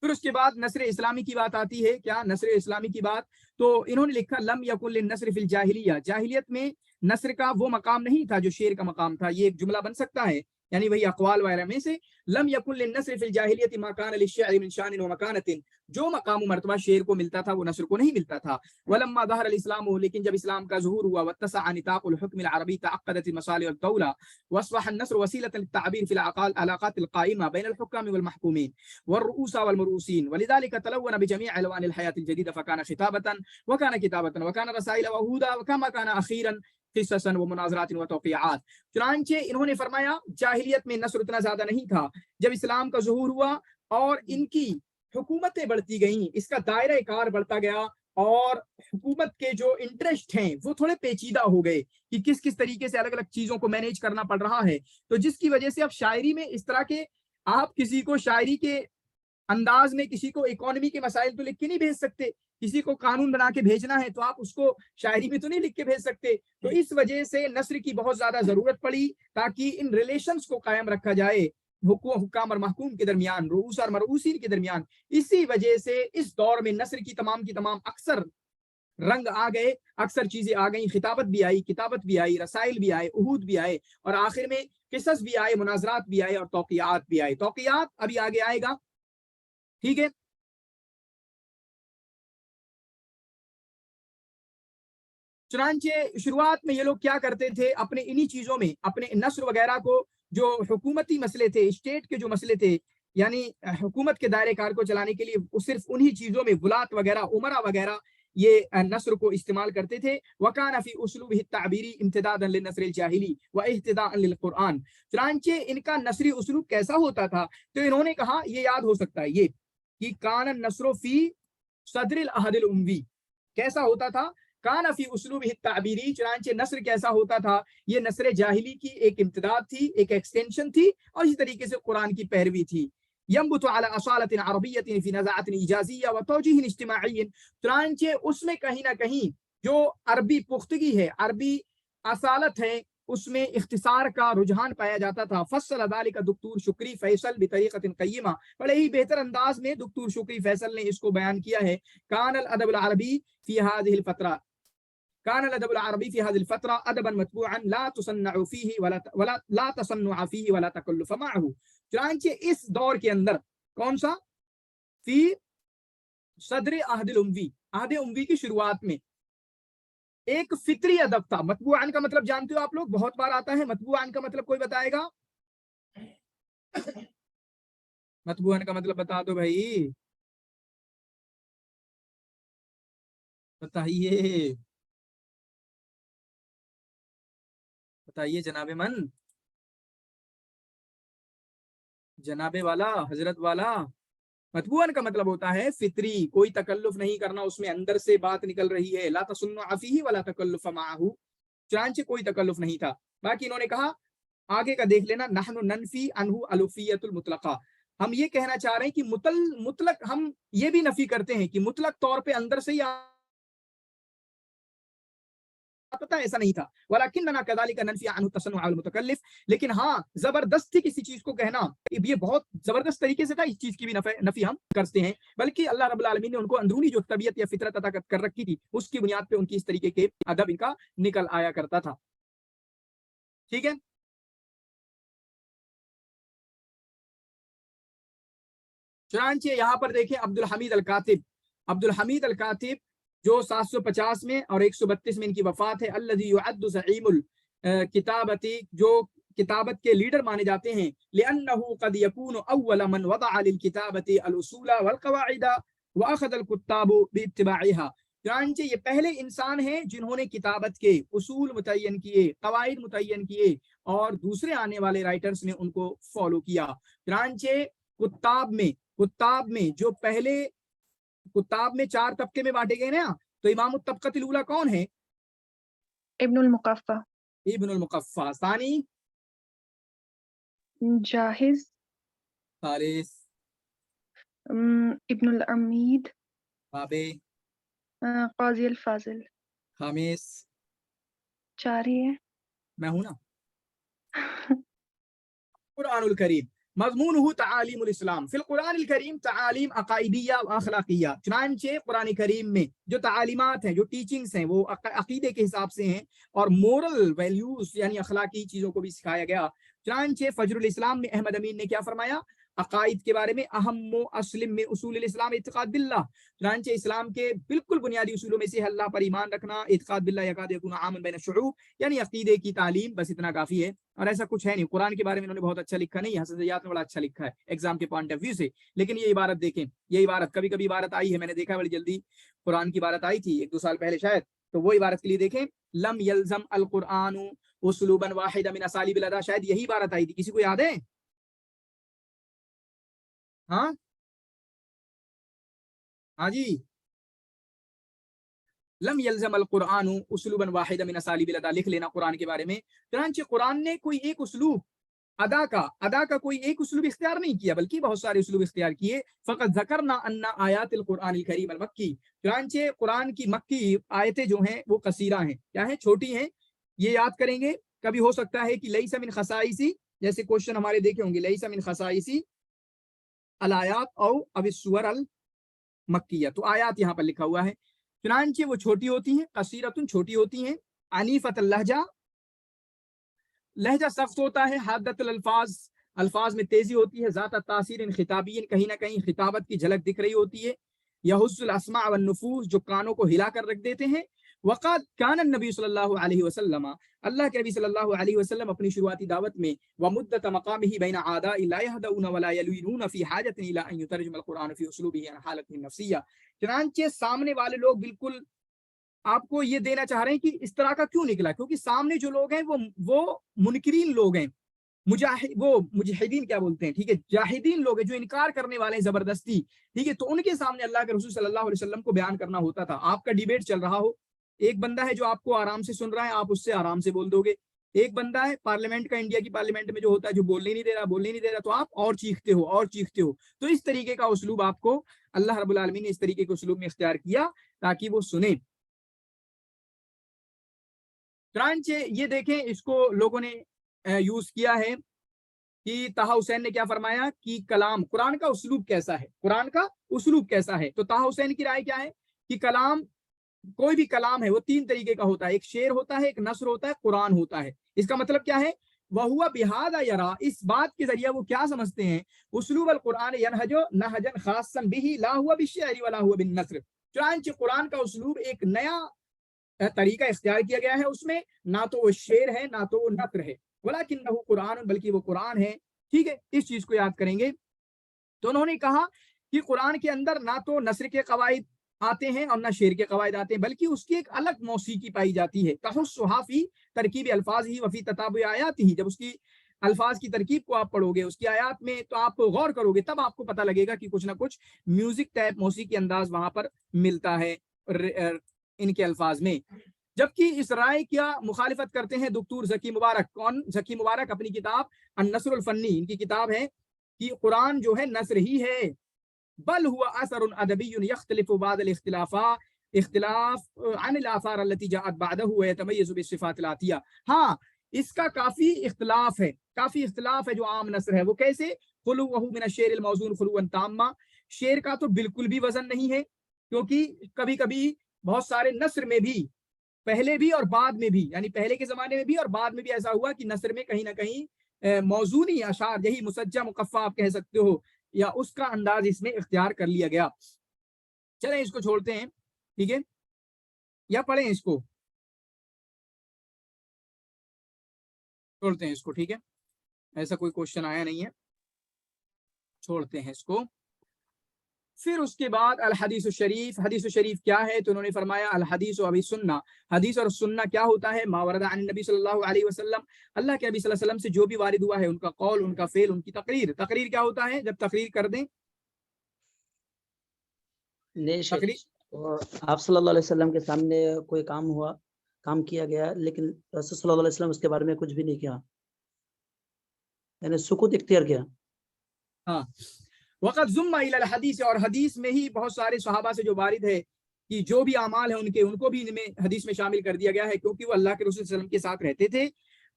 پھر اس کے بعد نصر اسلامی کی بات آتی ہے. کیا نصر اسلامی کی بات؟ تو انہوں نے لکھا لم یکن للنصر فی الجاہلیہ، جاہلیت میں نصر کا وہ مقام نہیں تھا جو شعر کا مقام تھا. یہ ایک جملہ بن سکتا ہے، یعنی وہی اقوال وغیرہ میں سے. لم یکن للنصر فی الجاہلیۃ ما کان للشعر من شان و مکانۃ، جو مقام و مرتبہ شعر کو ملتا تھا وہ نصر کو نہیں ملتا تھا. ولما ظہر الاسلام، لیکن جب اسلام کا ظہور ہوا، واتسع نطاق الحکم العربی، تعقدت مصالح الدولہ، واصبح النصر وسیلۃ للتعبیر فی العلاقات القائمہ بین الحکام والمحکومین والرؤوس والمرؤوسین، ولذلك تلون بجميع الوان الحیاة الجدیدہ، فکان خطابۃ وکان کتابۃ وکان رسائل وہودا وکما کان اخیرا قصصا ومناظرات وتوقیعات. چنانچہ انہوں نے فرمایا جاہلیت میں نصر اتنا زیادہ نہیں تھا. جب اسلام کا ظہور ہوا اور ان کی حکومتیں بڑھتی گئیں، اس کا دائرہ کار بڑھتا گیا، اور حکومت کے جو انٹرسٹ ہیں وہ تھوڑے پیچیدہ ہو گئے کہ کس طریقے سے الگ الگ چیزوں کو مینیج کرنا پڑ رہا ہے. تو جس کی وجہ سے اب شاعری میں اس طرح کے آپ کسی کو شاعری کے انداز میں کسی کو اکانومی کے مسائل تو لکھ کے نہیں بھیج سکتے, کسی کو قانون بنا کے بھیجنا ہے تو آپ اس کو شاعری میں تو نہیں لکھ کے بھیج سکتے. تو اس وجہ سے نثر کی بہت زیادہ ضرورت پڑی تاکہ ان ریلیشنز کو قائم رکھا جائے حکام اور محکوم کے درمیان, رؤوس اور مرؤوسین کے درمیان. اسی وجہ سے اس دور میں نثر کی تمام اکثر رنگ آ گئے, اکثر چیزیں آ گئیں, خطابت بھی آئی, کتابت بھی آئی, رسائل بھی آئے, عہود بھی آئے, اور آخر میں قصص بھی آئے, مناظرات بھی آئے, اور توقیعات بھی آئے. توقیعات ابھی آگے آئے گا, ٹھیک ہے. چنانچہ شروعات میں یہ لوگ کیا کرتے تھے, اپنے انہی چیزوں میں, اپنے نثر وغیرہ کو, جو حکومتی مسئلے تھے, اسٹیٹ کے جو مسئلے تھے, یعنی حکومت کے دائرے کار کو چلانے کے لیے صرف انہی چیزوں میں ولات وغیرہ, عمرہ وغیرہ, یہ نثر کو استعمال کرتے تھے. وَكَانَ فِي أُسْلُوبِهِ التَّعْبِيرِ امْتِدَادًا لِلنَّثْرِ الْجَاهِلِي وَاِهْتِدَاءً لِلْقُرْآنِ. چنانچہ ان کا نثری اسلوب کیسا ہوتا تھا, تو انہوں نے کہا, یہ یاد ہو سکتا ہے یہ کہ كَانَ النَّثْرُ فِي صَدْرِ الْعَهْدِ الْأُمْوِي, کیسا ہوتا تھا, کان فی اسلوبہ التعبیری, چنانچہ نثر کیسا ہوتا تھا, یہ نثر جاہلی کی ایک امتداد تھی, ایک ایکسٹینشن تھی, اور اسی طریقے سے قرآن کی پیروی تھی. ينبت على اصالة عربية في نزعة إيجازية وتوجيه اجتماعي, چنانچہ اس میں کہیں نہ کہیں جو عربی پختگی ہے, عربی اصالت ہے, اس میں اختصار کا رجحان پایا جاتا تھا. فصل ذلك دکتور شکری فیصل بطریقۃ قیمہ, بڑے ہی بہتر انداز میں دکتور شکری فیصل نے اس کو بیان کیا ہے. کان الادب العربی فی هذه الفترہ, كان الادب العربي في هذه الفترة ادبا متبوعا لا تصنع فيه لا تصنع فيه ولا تكلف معه. چنانچہ اس دور کے اندر, کون سا, فی صدر عہد الاموی, عہد اموی کی شروعات میں ایک فطری ادب تھا. متبوعا کا مطلب جانتے ہو آپ لوگ, بہت بار آتا ہے. متبوعا کا مطلب کوئی بتائے گا, متبوعا کا مطلب بتا دو بھائی, بتائیے بتائیے جناب من, جناب والا, حضرت والا. مطبوعاً کا مطلب ہوتا ہے فطری, کوئی تکلف نہیں کرنا, اس میں اندر سے بات نکل رہی ہے. لا تصنع فیہ ولا تکلف معہ, چنانچہ کوئی تکلف نہیں تھا. باقی انہوں نے کہا, آگے کا دیکھ لینا, نحن ننفی عنہ الوفیۃ المطلقہ, ہم یہ کہنا چاہ رہے ہیں کہ مطلق, ہم یہ بھی نفی کرتے ہیں کہ مطلق طور پہ اندر سے ہی پتہ ایسا نہیں تھا. وَلَكِنَّنَا كَذَلِكَ نَنْفِي عَنْهُ التَّصَنُّعَ وَالْمُتَكَلِّفِ, لیکن ہاں زبردستی کسی چیز کو کہنا, یہ بہت زبردست طریقے سے تھا, اس چیز کی بھی نفی ہم کرتے ہیں. بلکہ اللہ رب العالمین نے ان کو اندرونی جو طبیعت یا فطرت عطا کر رکھی تھی, اس کی بنیاد پہ ان کی اس طریقے کے ادب ان کا نکل آیا کرتا تھا. ٹھیک ہے. چنانچہ یہاں پر دیکھیں عبد الحمید الکاتب, عبد الحمید الکاتب جو 750 میں اور 132 میں ان کی وفات ہے. الذی یعد زعیم الکتابتی, جو کتابت کے لیڈر مانے جاتے ہیں. لأنه قد يكون اول من وضع للکتابت الاصول والقواعد واخذ الكتاب باتباعها. چنانچہ یہ پہلے انسان ہیں جنہوں نے کتابت کے اصول متعین کیے, قواعد متعین کیے, اور دوسرے آنے والے رائٹرز نے ان کو فالو کیا. چنانچہ کتاب میں جو پہلے کتاب میں 4 طبقے میں بانٹے گئے نا, تو امام الطبقۃ الاولیٰ کون ہے؟ ابن المقفع, ابن المقفع. ثانی جاہز, ثالث ابن العمید, رابع قاضی الفاضل. خامس 4 ہی ہے. میں ہوں نا. قرآن الکریم مضمونہ تعالیم الاسلام. فی القرآن الکریم تعالیم عقائدیہ و اخلاقیہ. چنانچہ قرآن کریم میں جو تعالیمات ہیں, جو ٹیچنگز ہیں, وہ عقیدے کے حساب سے ہیں, اور مورل ویلیوز یعنی اخلاقی چیزوں کو بھی سکھایا گیا. چنانچہ فجر الاسلام میں احمد امین نے کیا فرمایا عقائد کے بارے میں؟ اہم و اسلم میں اصول الاسلام اعتقاد باللہ. چنانچہ اسلام کے بالکل بنیادی اصولوں میں سے اللہ پر ایمان رکھنا, اعتقاد باللہ یکاد یکون عاما بین الشعوب, یعنی عقیدے کی تعلیم, بس اتنا کافی ہے. اور ایسا کچھ ہے نہیں. قرآن کے بارے میں انہوں نے بہت اچھا لکھا نہیں, حسن زیات نے بڑا اچھا لکھا ہے ایگزام کے پوائنٹ آف ویو سے. لیکن یہ عبارت دیکھیں, یہ عبارت کبھی کبھی عبارت آئی ہے, میں نے دیکھا بڑی جلدی قرآن کی عبارت آئی تھی 1-2 سال پہلے شاید, تو وہ عبارت کے لیے دیکھیں, لم یلزم القرآن اسلوبا واحدا من اسالیب الادا, شاید یہی عبارت آئی تھی. کسی کو یاد ہے؟ ہاں جی, لم یلزم القرآن اسلوبا واحدا من اسالیب الادا, لکھ لینا قرآن کے بارے میں. چنانچہ قرآن نے کوئی ایک اسلوب अदा का कोई एक उसलूब इख्तियार नहीं किया बल्कि बहुत सारे उसलूब इख्तियार किए। फ़क़त ज़करना अन्ना आयातिल क़ुरआनिल करीम अल मक्की, चुनांचे कुरान की मक्की आयतें जो हैं वो कसीरा हैं, क्या हैं, छोटी हैं। ये याद करेंगे, कभी हो सकता है कि लैसा मिन खसाइसी, जैसे क्वेश्चन हमारे देखे होंगे, लैसा मिन खसाइसी अल आयात औ अब सुवर अल मक्किया, तो आयात यहाँ पर लिखा हुआ है। चुनांचे वो छोटी होती हैं, कसीरतुन छोटी होती हैं, अनीफतल लहजा, लहजा सख्त होता है, हादतुल अल्फाज, अल्फाज में तेजी होती है, ज़ात तासीर खिताबीन, कहीं ना कहीं खिताबत की झलक दिख रही होती है, यहुस्सुल अस्मा वन नुफूस, जो कानों को हिला कर रख देते हैं। वक़द कान नबी सल्लल्लाहु अलैहि वसल्लम, अल्लाह के नबी सल्लल्लाहु अलैहि वसल्लम अपनी शुरुआती दावत में व मुद्दत मकामिही बैन आदाई ला यहदऊन वला यलूनून फी हाजतिन इला अन युतरजम अल कुरान फी उसलूबिही अन हालतिही नफ्सिया, चुनांचे सामने वाले लोग बिल्कुल आपको ये देना चाह रहे हैं कि इस तरह का क्यों निकला, क्योंकि सामने जो लोग हैं वो मुनकिरीन लोग हैं, मुजाहिदीन क्या बोलते हैं, ठीक है, जाहिदीन लोग हैं, जो इनकार करने वाले हैं जबरदस्ती, ठीक है। तो उनके सामने अल्लाह के रसूल सल्लल्लाहु अलैहि वसल्लम को बयान करना होता था। आपका डिबेट चल रहा हो, एक बंदा है जो आपको आराम से सुन रहा है, आप उससे आराम से बोल दोगे। एक बंदा है पार्लियामेंट का, इंडिया की पार्लियामेंट में जो होता है, जो बोलने नहीं दे रहा, तो आप और चीखते हो। तो इस तरीके का उसलूब आपको अल्लाह रब्बुल आलमीन ने इस तरीके के उसलूब में इख्तियार किया ताकि वो सुने। चुनांचे ये देखें, इसको लोगों ने यूज किया है कि ताहा हुसैन ने क्या फरमाया कि कलाम, कुरान का उसलूब कैसा है, कुरान का उसलूब कैसा है। तो ताहा हुसैन की राय क्या है कि कलाम, कोई भी कलाम है वो तीन तरीके का होता है, एक शेर होता है, एक नस्र होता है, कुरान होता है। इसका मतलब क्या है, वह हुआ बिहादा यरा, इस बात के जरिए वो क्या समझते हैं, उसलूब अल कुरान यनहजो नहजन खासन बिही ला हुआ बिश्शिअरि वला हुआ बिन नस्र, चुनांचे कुरान का उसलूब एक नया तरीका इख्तियार किया गया है, उसमें ना तो वो शेर है ना तो वो नस्र है, वलाकिन्नहु कुरान, बल्कि वो कुरान है, ठीक है। इस चीज को याद करेंगे। तो उन्होंने कहा कि कुरान के अंदर ना तो नस्र के कवायद आते हैं और ना शेर के कवायद आते हैं, बल्कि उसकी एक अलग मौसीकी पाई जाती है, तहुस्सुहाफी तरकीब अल्फाज ही वफी तताबु आयात ही, जब उसकी अल्फाज की तरकीब को आप पढ़ोगे, उसकी आयात में तो आप गौर करोगे, तब आपको पता लगेगा कि कुछ ना कुछ म्यूजिक टाइप मौसीकी अंदाज वहां पर मिलता है इनके अल्फाज में। जबकि इस राय क्या मुखालिफत करते हैं दुक्तूर ज़की मुबारक। कौन? ज़की मुबारक अपनी किताब अन-नस्रुल फन्नी, इनकी किताब है कि कुरान जो है नस्र ही है, बल हुआ असरुन अदबियुन यख्तलिफु बादल इख्तिलाफ अन अल आसार अल्लती जाअत बादहु व यतमय्यज़ु बिस्सिफातिल आतिया। हाँ, इसका काफी इख्तिलाफ है जो आम नस्र है। वो कैसे? खुलुवहु मिन अश-शेरिल मौज़ून खुलुवन ताम्मा, शेर का तो बिल्कुल भी वजन नहीं है, क्योंकि कभी कभी बहुत सारे नस्र में भी, पहले भी और बाद में भी, यानी पहले के जमाने में भी और बाद में भी ऐसा हुआ कि नस्र में कहीं ना कहीं मौजूनी अशार, यही मुसज्जा मुकफ़ा आप कह सकते हो, या उसका अंदाज इसमें इख्तियार कर लिया गया। चलें इसको छोड़ते हैं, ठीक है, या पढ़ें इसको, छोड़ते हैं इसको, ठीक है, ऐसा कोई क्वेश्चन आया नहीं है, छोड़ते हैं इसको। फिर उसके बाद अल हदीस शरीफ, हदीस शरीफ क्या है? तो उन्होंने फरमाया अल हदीस व अबी सुन्ना, हदीस और सुन्ना क्या होता है? मा वरदा अन नबी सल्लल्लाहु अलैहि वसल्लम, अल्लाह के नबी सल्लल्लाहु अलैहि वसल्लम से जो भी वारिद हुआ है, उनका कौल, उनका फेल, उनकी तकरीर। तकरीर क्या होता है? जब तकरीर कर दें, नहीं शेख, तकरीर, और आप सल्लल्लाहु अलैहि वसल्लम के सामने कोई काम किया गया, लेकिन रसूल सल्लल्लाहु अलैहि वसल्लम उसके बारे में कुछ भी नहीं किया, यानी सुकूत इख्तियार किया। हाँ, वक़द ज़ुम्मा इलल हदीस, और हदीस में ही बहुत सारे सहाबा से जो वारिद है कि जो भी अमाल है उनके, उनको भी इनमें हदीस में शामिल कर दिया गया है, क्योंकि वो अल्लाह के रसूल सल्लल्लाहु अलैहि वसल्लम के साथ रहते थे।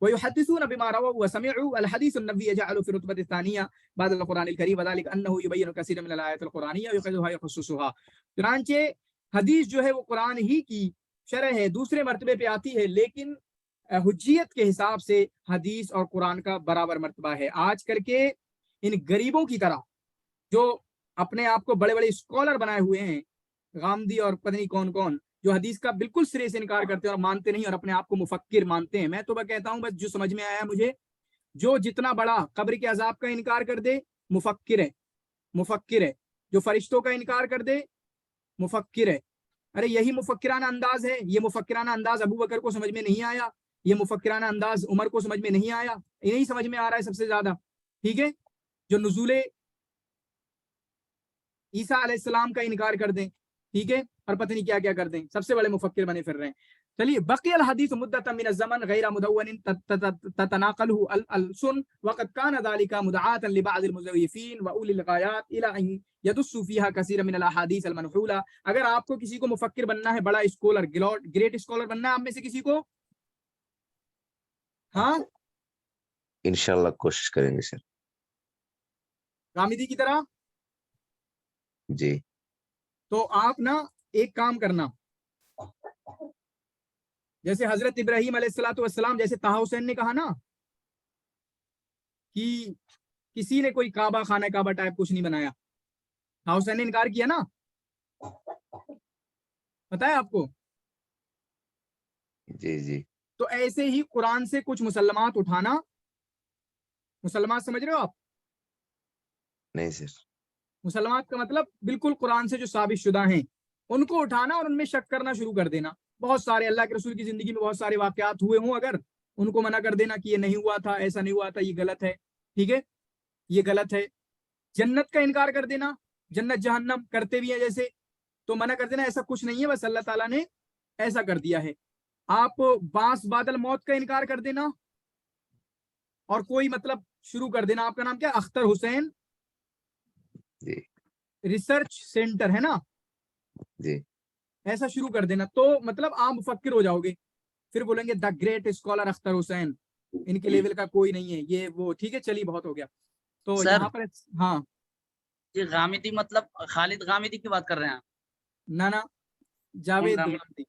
वयुहद्दिसून बिमा रवौ व समिअू, अल हदीस अन्नबी यजअलु फी रुतबति तानिया बाद अल कुरानिल करीम वज़ालिका अन्नहु युबय्यिनु कसीरन मिनल आयातिल कुरानिया यखज़ुहा यखुस्सुहा। चुनांचे हदीस जो है वो कुरान ही की शरह है, दूसरे मर्तबे पे आती है, लेकिन हुज्जियत के हिसाब से हदीस और कुरान का बराबर मर्तबा है। आज करके इन गरीबों की तरह जो अपने आप को बड़े बड़े स्कॉलर बनाए हुए हैं, गामदी और पता नहीं कौन कौन, जो हदीस का बिल्कुल सिरे से इनकार करते हैं और मानते नहीं और अपने आप को मुफक्किर मानते हैं। मैं तो मैं कहता हूं, बस जो समझ में आया मुझे, जो जितना बड़ा कब्र के अजाब का इनकार कर दे, मुफक्किर है। जो फरिश्तों का इनकार कर दे, मुफक्किर है। अरे यही मुफक्किराना अंदाज है। ये मुफक्किराना अंदाज अबू बकर को समझ में नहीं आया, ये मुफक्किराना अंदाज उमर को समझ में नहीं आया, यही समझ में आ रहा है सबसे ज्यादा, ठीक है। जो नुज़ूले ईसा अलैहिस्सलाम का इनकार कर दें, ठीक है, और पता नहीं क्या क्या कर दें, सबसे बड़े मुफक्किर बने फिर रहे हैं। चलिए, बक़ी अल हदीस मुद्दतन मिन ज़मन गैर मुदव्वन ततनाक़लहु अल-सुन वक़द कान ज़ालिका मुदआतन लिबअज़ अल-मुज़व्विफ़ीन व उलिल ग़ायात इला अन यदुस्सु फ़ीहा कसीरन मिन अल-अहादीस अल-मनहूला। अगर आपको किसी को मुफक्किर बनना है, बड़ा स्कॉलर, ग्रेट स्कॉलर बनना है आप में से किसी को, हाँ, इंशाल्लाह कोशिश करेंगे सर। गामिदी की तरह, जी तो आप ना एक काम करना, जैसे हजरत इब्राहीम अलैहिस्सलातु वस्सलाम, जैसे ताहा हुसैन ने कहा ना कि किसी ने कोई काबा, खाना काबा टाइप कुछ नहीं बनाया, ताहा हुसैन ने इनकार किया ना, पता है आपको। जी जी तो ऐसे ही कुरान से कुछ मुसलमात उठाना, मुसलमात समझ रहे हो आप, नहीं सर। मुसलमात का मतलब बिल्कुल कुरान से जो साबित शुदा हैं उनको उठाना और उनमें शक करना शुरू कर देना। बहुत सारे अल्लाह के रसूल की जिंदगी में बहुत सारे वाकयात हुए हों, अगर उनको मना कर देना कि ये नहीं हुआ था, ऐसा नहीं हुआ था, ये गलत है, ठीक है, ये गलत है। जन्नत का इनकार कर देना, जन्नत जहन्नम करते भी है जैसे, तो मना कर देना ऐसा कुछ नहीं है, बस अल्लाह ताला ने ऐसा कर दिया है। आप बांस बादल मौत का इनकार कर देना और कोई मतलब शुरू कर देना, आपका नाम क्या, अख्तर हुसैन जी रिसर्च सेंटर है ना, जी ऐसा शुरू कर देना, तो मतलब आप मुफक्किर हो जाओगे। फिर बोलेंगे the great scholar Akhtar Hussain, इनके लेवल का कोई नहीं है, ये वो, ठीक है, चलिए बहुत हो गया। तो सर, यहाँ पर, हाँ, ये गामिदी मतलब खालिद गामिदी की बात कर रहे हैं आप? ना जावेद गामिदी,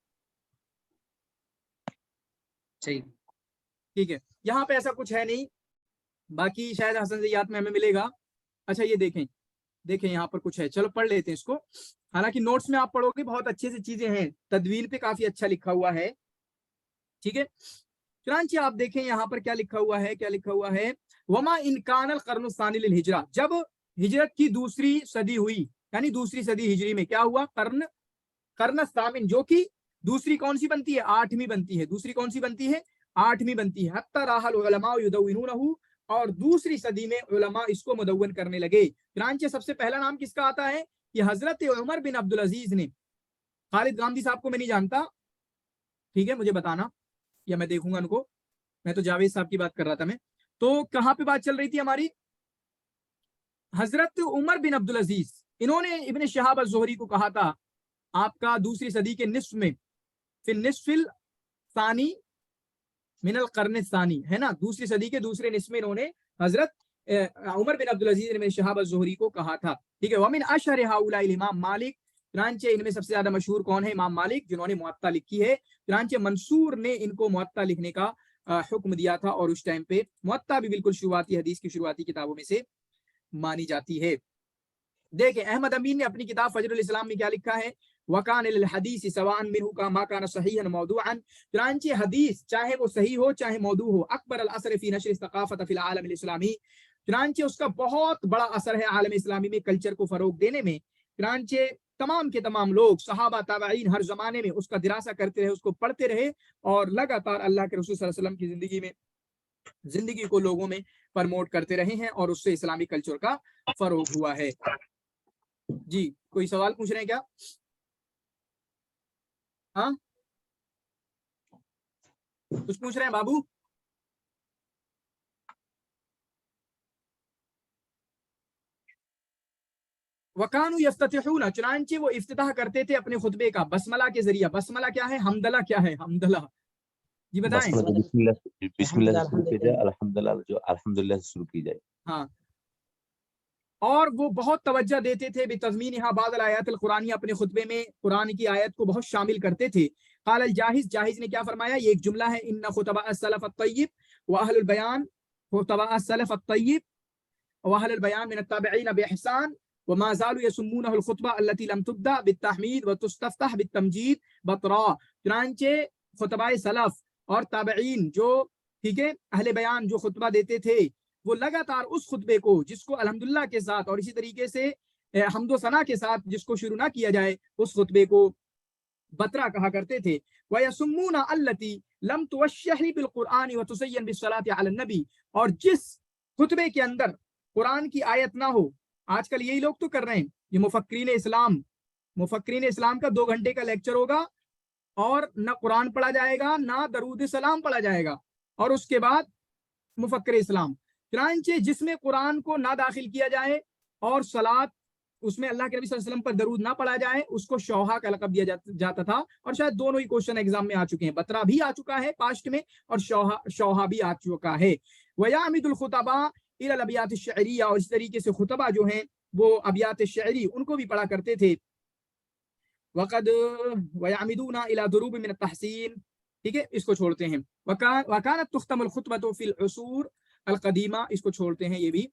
सही। ठीक है, यहाँ पे ऐसा कुछ है नहीं, बाकी शायद हसन ज़ियात में हमें मिलेगा। अच्छा ये देखें यहाँ पर कुछ है, चलो पढ़ लेते हैं इसको। हालांकि नोट्स में आप पढ़ोगे बहुत अच्छे से चीजें हैं, तदवील पे काफी अच्छा लिखा हुआ है, ठीक है। चुनांचे आप देखें यहाँ पर क्या लिखा हुआ है, क्या लिखा हुआ है, वमा इनकानल कर्नुस सानी लिल हिजरा, जब हिजरत की दूसरी सदी हुई, यानी दूसरी सदी हिजरी में क्या हुआ, कर्न सामिन, जो कि दूसरी कौन सी बनती है, 8वीं बनती है, दूसरी कौन सी बनती है, 8वीं बनती है। हत्ता राहल उलमा युदव्विनूनहु, और दूसरी सदी में उलमा इसको मुदव्वन करने लगे। चुनांचे सबसे पहला नाम किसका आता है कि हजरत उमर बिन अब्दुल अजीज ने, खालिद गामदी साहब को मैं नहीं जानता, ठीक है, मुझे बताना या मैं देखूंगा उनको, मैं तो जावेद साहब की बात कर रहा था मैं। तो कहां पे बात चल रही थी हमारी, हजरत उमर बिन अब्दुल अजीज, इन्होंने इब्न शहाब अज़-ज़ुहरी को कहा था आपका दूसरी सदी के निस्फ में, फिर निस्फिल सानी मिनल कर्न सानी, है ना, दूसरी सदी के दूसरे निस्फ में इन्होंने हजरत उमर बिन अब्दुल अजीज ने शहाब अज़-ज़ुहरी को कहा था, ठीक है। वमिन अशहर हाउलाइल इमाम मालिक, चुनांचे इनमें सबसे ज्यादा मशहूर कौन है, इमाम मालिक, जिन्होंने मुअत्ता लिखी है। चुनांचे मंसूर ने इनको मुअत्ता लिखने का हुक्म दिया था, और उस टाइम पे मुअत्ता भी बिल्कुल शुरुआती हदीस की शुरुआती किताबों में से मानी जाती है। देखें अहमद अमीन ने अपनी किताब फजरुल इस्लाम में क्या लिखा है, वकान लिल हदीस सवाअन मिनहु का मा कान सहीहन मौदूअन, चुनांचे हदीस चाहे वो सही हो चाहे मौदू हो, अकबर अल असर फी नशर सकाफत फिल आलम अल इस्लामी, चुनांचे उसका बहुत बड़ा असर है आलम इस्लामी में कल्चर को फरोग देने में। चुनांचे तमाम के तमाम लोग, सहाबा ताबईन, हर जमाने में उसका दिरासा करते रहे, उसको पढ़ते रहे, और लगातार अल्लाह के रसूल सल्लल्लाहु अलैहि वसल्लम की जिंदगी को लोगों में प्रमोट करते रहे हैं, और उससे इस्लामी कल्चर का फरोग हुआ है। जी, कोई सवाल पूछ रहे हैं क्या? हाँ, कुछ पूछ रहे हैं बाबू? वकानु यफ्ततिहूना, चुनांचे वो इफ्तिताह करते थे अपने खुतबे का बसमला के जरिए। बसमला क्या है, हमदला क्या है, हमदला जी बताएं। बिस्मिल्लाह बिस्मिल्लाह से शुरू की जाए, अल्हम्दुलिल्लाह, अल्हम्दुलिल्लाह जो अल्हम्दुलिल्लाह से शुरू की जाए। हाँ, और वो बहुत तवज्जो देते थे बेतज़मीनिहा बादल आयात कुरानी, अपने खुतबे में कुरान की आयत को बहुत शामिल करते थे। क़ाल अल जाहिज़, जाहिज़ ने क्या फरमाया, ये एक जुमला है, इन्ना खुतबा अस्सलफ़ अत्तय्यिब व अहलुल बयान, खुतबा अस्सलफ़ अत्तय्यिब व अहलुल बयान मिन अत्ताबिईन बिइहसान व मा ज़ालू यसम्मूनहुल खुतबा अल्लती लम तुब्दा बित्तहमीद व तुस्तफ्तह बित्तमजीद बतरा। चुनांचे खुतबाए सलफ और ताबईन जो, ठीक है, अहले बयान जो खुतबा देते थे, वो लगातार उस खुतबे को जिसको अल्हम्दुलिल्लाह के साथ और इसी तरीके से हम्दो सना के साथ जिसको शुरू ना किया जाए, उस खुतबे को बतरा कहा करते थे। वयसुम्मूना अल्लती लम तुवश्शही बिल कुरान व तुसय्यन बिस्सलाति अला नबी, और जिस खुतबे के अंदर कुरान की आयत ना हो, आजकल यही लोग तो कर रहे हैं, ये मुफक्किरीन इस्लाम का 2 घंटे का लेक्चर होगा اور نہ قرآن پڑھا جائے گا نہ درود سلام پڑھا جائے گا، اور اس کے بعد مفکر اسلام۔ چنانچہ جس میں قرآن کو نہ داخل کیا جائے اور صلاۃ اس میں اللہ کے نبی صلی اللہ علیہ وسلم پر درود نہ پڑھا جائے اس کو شوہا کا لقب دیا جاتا تھا، اور شاید دونوں ہی کوشچن ایگزام میں آ چکے ہیں، بترا بھی آ چکا ہے پاسٹ میں اور شوہا بھی آ چکا ہے۔ وَيَعْمِدُ الْخُطَبَاءَ إِلَى الْأَبْيَاتِ الشِّعْرِيَّةِ، اور اس طریقے سے خطبہ جو ہیں وہ ابیات شعری ان کو بھی پڑھا کرتے تھے۔ وقد وَيَعْمِدُونَ إِلَى ضُرُوبٍ مِنَ التَّحْسِينِ، ٹھیک ہے، اس کو چھوڑتے ہیں۔ وَكَانَتْ تُخْتَمُ الْخُطْبَةُ فِي الْعُصُورِ الْقَدِيمَةِ، اس کو چھوڑتے ہیں، یہ بھی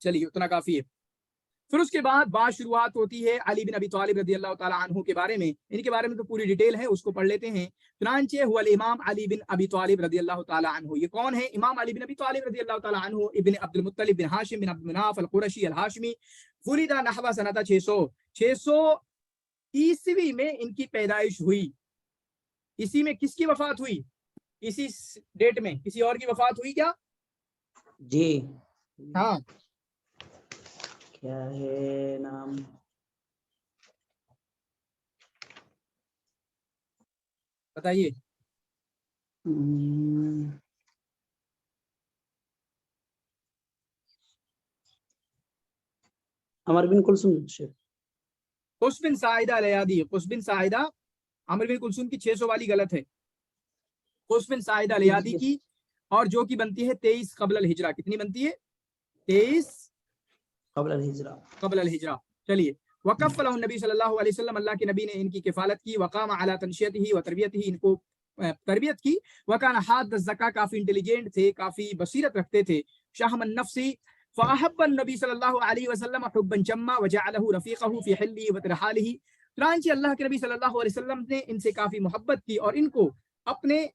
چلیے اتنا کافی ہے۔ پھر اس کے بعد بات شروعات ہوتی ہے علی بن ابی طالب رضی اللہ تعالی عنہ کے بارے میں، ان کے بارے میں تو پوری ڈیٹیل ہے، اس کو پڑھ لیتے ہیں۔ چنانچہ هو الامام علی بن ابی طالب رضی اللہ تعالی عنہ، یہ کون ہے؟ امام علی بن ابی طالب رضی اللہ تعالی عنہ، ابن عبد المطلب بن ہاشم بن عبد مناف القرشی الہاشمی، ولد نحو سنۃ 600 عیسوی میں ان کی پیدائش ہوئی۔ اسی میں کس کی وفات ہوئی؟ اسی ڈیٹ میں کسی اور کی وفات ہوئی کیا؟ جی ہاں کیا ہے نام؟ بتائیے۔ عمر بن کلثوم شیخ۔ قس بن ساعدہ الیادی، قس بن ساعدہ، عمر بن کلثوم کی 600 والی غلط ہے، قس بن ساعدہ الیادی کی، اور جو کی بنتی ہے 23 قبل الہجرہ۔ کتنی بنتی ہے؟ 23 قبل الہجرہ۔ قبل الہجرہ۔ چلیے، وقف لہ النبی صلی اللہ علیہ وسلم، اللہ کے نبی نے ان کی کفالت کی، وقام علی تنشیتہ و تربیتہ، ان کو تربیت کی، وکان حاد الزکا، کافی انٹیلیجنٹ تھے، کافی بصیرت رکھتے تھے، شہم النفس، فاحب النبی صلی اللہ علیہ وسلم حبا جما وجعلہ رفیقہ فی حلہ و ترحالہ، چنانچہ اللہ کے نبی صلی اللہ علیہ وسلم نے ان سے کافی محبت کی اور ان کو اپنے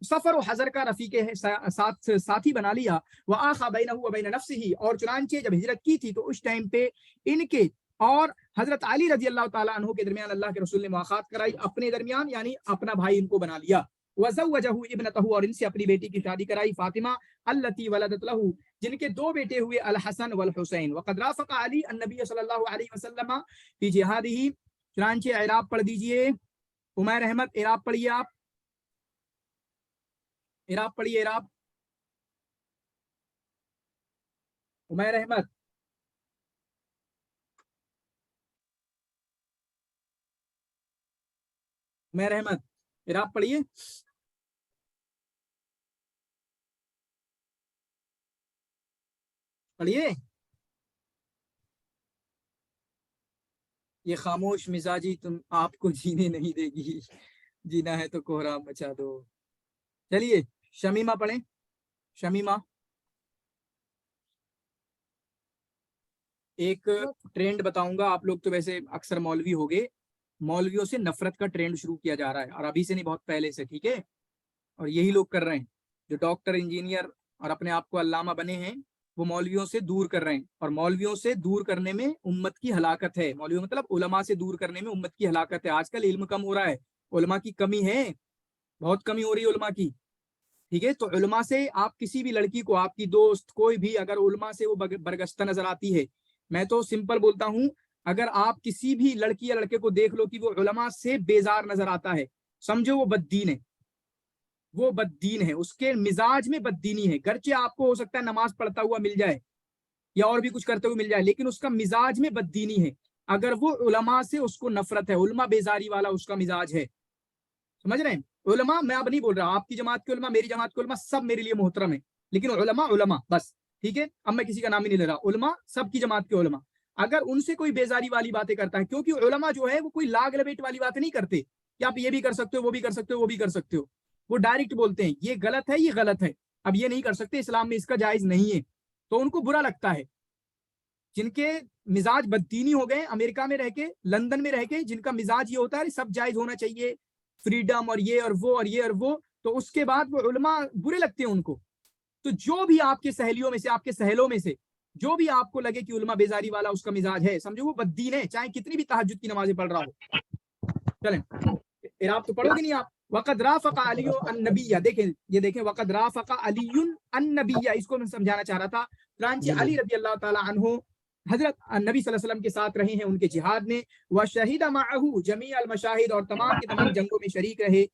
سفر و حضر کا رفیق ساتھی بنا لیا۔ وآخا بینہ و بین نفسہ، اور چنانچہ جب ہجرت کی تھی تو اس ٹائم پہ ان کے اور حضرت علی رضی اللہ تعالیٰ عنہ کے درمیان اللہ کے رسول نے مواخات کرائی، اپنے درمیان یعنی اپنا بھائی ان کو بنا لیا۔ وزوجہ ابنتہ، اور ان سے اپنی بیٹی کی شادی کرائی، فاطمہ التی ولدت لہ، جن کے 2 بیٹے ہوئے، الحسن والحسین۔ وقد رافق علی النبی صلی اللہ علیہ وسلم فی جہادہ، چنانچہ اعراب پڑھ دیجئے، عمیر احمد اعراب پڑھیے، آپ اعراب پڑھیے، اعراب عمیر احمد۔ عمیر احمد اعراب پڑھیے۔ پڑھیے۔ یہ خاموش مزاجی تم آپ کو جینے نہیں دے گی، جینا ہے تو کوہرام مچا دو۔ چلیے شمیمہ پڑھیں، شمیمہ۔ ایک ٹرینڈ بتاؤں گا، آپ لوگ تو ویسے اکثر مولوی ہوگے، مولویوں سے نفرت کا ٹرینڈ شروع کیا جا رہا ہے، اور ابھی سے نہیں، بہت پہلے سے، ٹھیک ہے، اور یہی لوگ کر رہے ہیں جو ڈاکٹر انجینئر اور اپنے آپ کو علامہ بنے ہیں، وہ مولویوں سے دور کر رہے ہیں، اور مولویوں سے دور کرنے میں امت کی ہلاکت ہے، مولوی مطلب علماء سے دور کرنے میں امت کی ہلاکت ہے۔ آج کل علم کم ہو رہا ہے، علماء کی کمی ہے، بہت کمی ہو رہی ہے علماء کی، ٹھیک ہے، تو علماء سے آپ کسی بھی لڑکی کو، آپ کی دوست کوئی بھی اگر علماء سے وہ برگشتہ نظر آتی ہے، میں تو سمپل بولتا ہوں، اگر آپ کسی بھی لڑکی یا لڑکے کو دیکھ لو کہ وہ علماء سے بیزار نظر آتا ہے، سمجھو وہ بددین ہے، وہ بددین ہے، اس کے مزاج میں بددینی ہے، گرچہ آپ کو ہو سکتا ہے نماز پڑھتا ہوا مل جائے یا اور بھی کچھ کرتے ہوئے مل جائے، لیکن اس کا مزاج میں بددینی ہے، اگر وہ علماء سے اس کو نفرت ہے، علماء بیزاری والا اس کا مزاج ہے، سمجھ رہے ہیں؟ علماء میں اب نہیں بول رہا، آپ کی جماعت کے علماء، میری جماعت کے علماء سب میرے لیے محترم ہیں، لیکن علماء بس، ٹھیک ہے، اب میں کسی کا نام ہی نہیں لے رہا، علماء سب کی جماعت کے علماء، اگر ان سے کوئی بیزاری والی باتیں کرتا ہے، کیونکہ علماء جو ہے وہ کوئی لاگ لپیٹ والی باتیں نہیں کرتے کہ آپ یہ بھی کر سکتے ہو، وہ بھی کر سکتے ہو، وہ بھی کر سکتے ہو، وہ ڈائریکٹ بولتے ہیں یہ غلط ہے، یہ غلط ہے، اب یہ نہیں کر سکتے، اسلام میں اس کا جائز نہیں ہے، تو ان کو برا لگتا ہے۔ جن کے مزاج بددینی ہو گئے، امریکہ میں رہ کے، لندن میں رہ کے، جن کا مزاج یہ ہوتا ہے سب جائز ہونا چاہیے، فریڈم اور یہ اور وہ اور یہ اور وہ، تو اس کے بعد وہ علماء برے لگتے ہیں ان کو۔ تو جو بھی آپ کے سہیلیوں میں سے، آپ کے سہیلوں میں سے جو بھی آپ کو لگے کہ علماء بیزاری والا اس کا مزاج ہے، سمجھو وہ بددین ہے، چاہے کتنی بھی تہجد کی نمازیں پڑھ رہا ہو۔ چلیں اعراب تو پڑھو گے نہیں آپ۔ وقد رافق علی النبی، دیکھیں وقد رافق علی النبی، اس کو میں سمجھانا چاہ رہا تھا، چنانچہ علی رضی اللہ تعالی عنہ حضرت نبی صلی اللہ علیہ وسلم کے ساتھ رہے ہیں ان کے جہاد میں، وشہد معه جمیع المشاہد، اور تمام کے تمام جنگوں میں شریک رہے،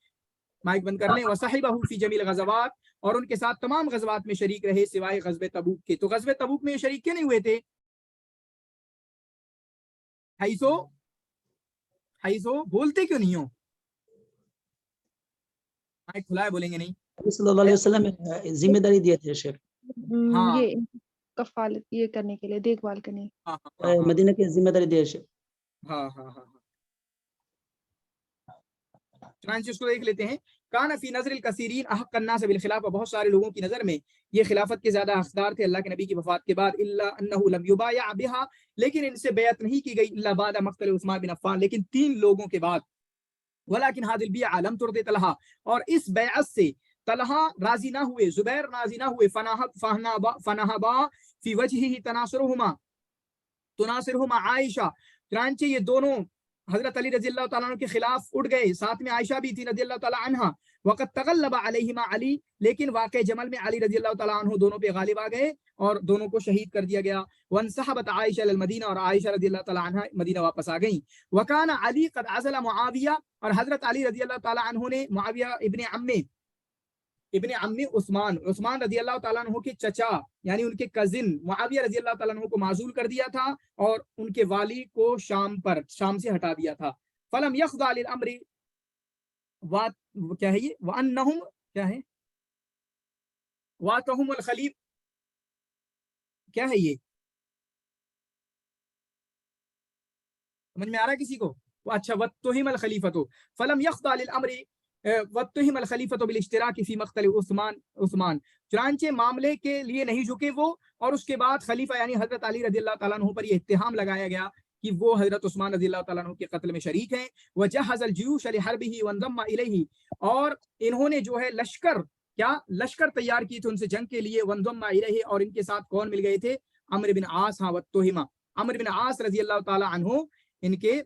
مائک بند کر لیں، وصحبہ فی جمیع الغزوات، اور ان کے ساتھ تمام غزوات میں شریک رہے سوائے غزوہ تبوک کے۔ تو غزوہ تبوک میں یہ شریک کیوں نہیں ہوئے تھے؟ حیثو بولتے کیوں نہیں ہو؟ مائک کھلا ہے، بولیں گے نہیں؟ نبی صلی اللہ علیہ وسلم ذمہ داری دیے تھے شیخ ہاں یہ کفالت یہ کرنے کے لیے، دیکھ بھال کرنے۔ ہاں ہاں مدینہ کی ذمہ داری دیے شیخ۔ ہاں ہاں ہاں، چنانچہ اس کو دیکھ لیتے ہیں، کان فی نظر الکثیرین احق الناس بالخلافہ، بہت سارے لوگوں کی نظر میں یہ خلافت کے زیادہ حقدار تھے اللہ کے نبی کی وفات کے بعد، الا انہ لم یبایع بها، لیکن ان سے بیعت نہیں کی گئی الا بعد مقتل عثمان بن عفان، لیکن 3 لوگوں کے بعد، ولکن هذه البیعہ لم ترضی طلحہ، اور اس بیعت سے طلحہ راضی نہ ہوئے، زبیر راضی نہ ہوئے، فنہبا فی وجہہ تناصرہما عائشہ، چنانچہ یہ دونوں حضرت علی رضی اللہ تعالیٰ عنہ کے خلاف اٹھ گئے، ساتھ میں عائشہ بھی تھی رضی اللہ تعالیٰ عنہ، وقت تغلب علیہما علی، لیکن واقع جمل میں علی رضی اللہ تعالیٰ عنہ دونوں پہ غالب آ گئے اور دونوں کو شہید کر دیا گیا، وانسحبت عائشہ للمدینہ، اور عائشہ رضی اللہ تعالیٰ عنہ مدینہ واپس آ گئیں، وکان علی قد عزل معاویہ، اور حضرت علی رضی اللہ تعالیٰ عنہ نے معاویہ ابن عم عثمان رضی اللہ تعالیٰ عنہ کے چچا یعنی ان کے کزن معاویہ رضی اللہ تعالیٰ عنہ کو معزول کر دیا تھا اور ان کے والی کو شام سے ہٹا دیا تھا، فلم یخضع للامر کیا ہے یہ وانہم کیا ہے واتہم الخلیف، کیا ہے یہ سمجھ میں آ رہا ہے کسی کو؟ اچھا، واتہم الخلیفۃ فلم یخضع للامر واتہم الخلیفۃ بالاشتراک فی مقتل عثمان، چنانچہ معاملے کے لیے نہیں جھکے وہ، اور اس کے بعد خلیفہ یعنی حضرت علی رضی اللہ تعالیٰ عنہ پر یہ اتہام لگایا گیا کہ وہ حضرت عثمان رضی اللہ تعالیٰ عنہ کے قتل میں شریک ہیں، وجہز الجیوش لحربہ وانضم الیہ، اور انہوں نے جو ہے لشکر تیار کی تھی ان سے جنگ کے لیے، وانضم الیہ، اور ان کے ساتھ کون مل گئے تھے؟ عمرو بن عاص، ہاں واتہما عمرو بن عاص رضی اللہ تعالیٰ عنہ ان کے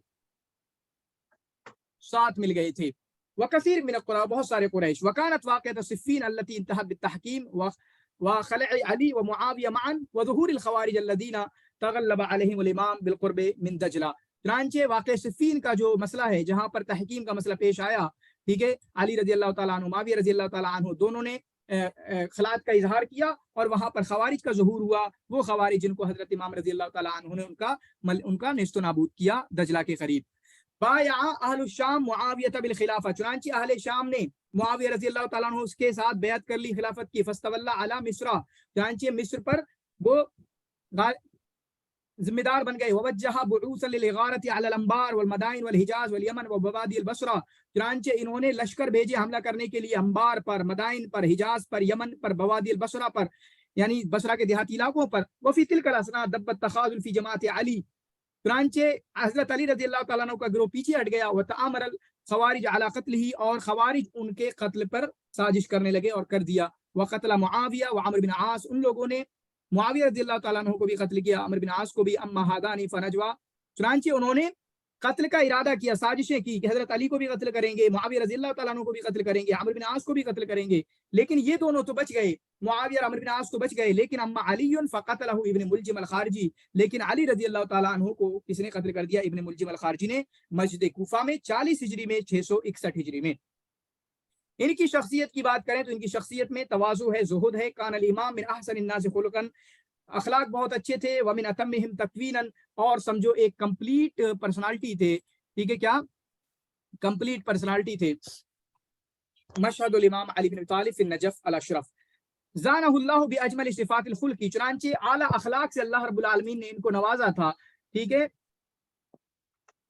ساتھ مل گئے تھے، وکثیر من القریش، بہت سارے قریش، وکانت واقعۃ صفین التي انتهت بالتحکیم وخلع علی ومعاویہ معا وظہور الخوارج الذین تغلب علیہم الامام بالقرب من دجلہ، چنانچہ واقع صفین کا جو مسئلہ ہے جہاں پر تحکیم کا مسئلہ پیش آیا، ٹھیک ہے، علی رضی اللہ تعالیٰ عنہ معاویہ رضی اللہ تعالیٰ عنہ دونوں نے خلعت کا اظہار کیا اور وہاں پر خوارج کا ظہور ہوا، وہ خوارج جن کو حضرت امام رضی اللہ تعالیٰ عنہ نے ان کا نیست و نابود کیا دجلہ کے قریب۔ بایا اہل الشام معاویہ بالخلافہ، چنانچہ اہل شام نے معاویہ رضی اللہ تعالیٰ عنہ اس کے ساتھ بیعت کر لی خلافت کی، فاستولی علی مصر، چنانچہ مصر پر وہ ذمہ دار بن گئے، ووجہ بعوثا للغارۃ علی الانبار والمدائن والحجاز والیمن وبوادی البصرہ، چنانچہ انہوں نے لشکر بھیجے حملہ کرنے کے لیے انبار پر، مدائن پر، حجاز پر، یمن پر، بوادی البصرہ پر یعنی بصرہ کے دیہاتی علاقوں پر، وفی تلک الاثناء دب التخاذل فی جماعت علی، چنانچہ حضرت علی رضی اللہ تعالیٰ عنہ کا گروہ پیچھے ہٹ گیا، وتآمر الخوارج علی قتلہ، اور خوارج ان کے قتل پر سازش کرنے لگے اور کر دیا، وقتل معاویہ وعمر بن عاص، ان لوگوں نے معاویہ رضی اللہ تعالیٰ عنہ کو بھی قتل کیا، عمر بن عاص کو بھی، اما ہادانی فنجوا، چنانچہ انہوں نے قتل کا ارادہ کیا، سازشیں کی کہ حضرت علی کو بھی قتل کریں گے، معاویہ رضی اللہ تعالیٰ عنہ کو بھی قتل کریں گے، عمر بن عاص کو بھی قتل کریں گے، لیکن یہ دونوں تو بچ گئے، معاویہ اور عمر بن عاص تو بچ گئے، لیکن اما علی فقتلہ ابن ملجم الخارجی، لیکن علی رضی اللہ تعالیٰ عنہ کو کس نے قتل کر دیا؟ ابن ملجم الخارجی نے، مسجد کوفہ میں 40 ہجری میں 661 ہجری میں۔ ان کی شخصیت کی بات کریں تو ان کی شخصیت میں تواضع ہے، زہد ہے، کان الامام من احسن الناس خلقا، اخلاق بہت اچھے تھے، ومن اتمہم تکوینا، اور سمجھو ایک کمپلیٹ پرسنالٹی تھے، ٹھیک ہے، کیا کمپلیٹ پرسنالٹی تھے۔ مشہد الامام علی بن ابی طالب فی النجف الاشرف، زانہ اللہ باجمل صفات الخلق، چنانچہ اعلیٰ اخلاق سے اللہ رب العالمین نے ان کو نوازا تھا، ٹھیک ہے،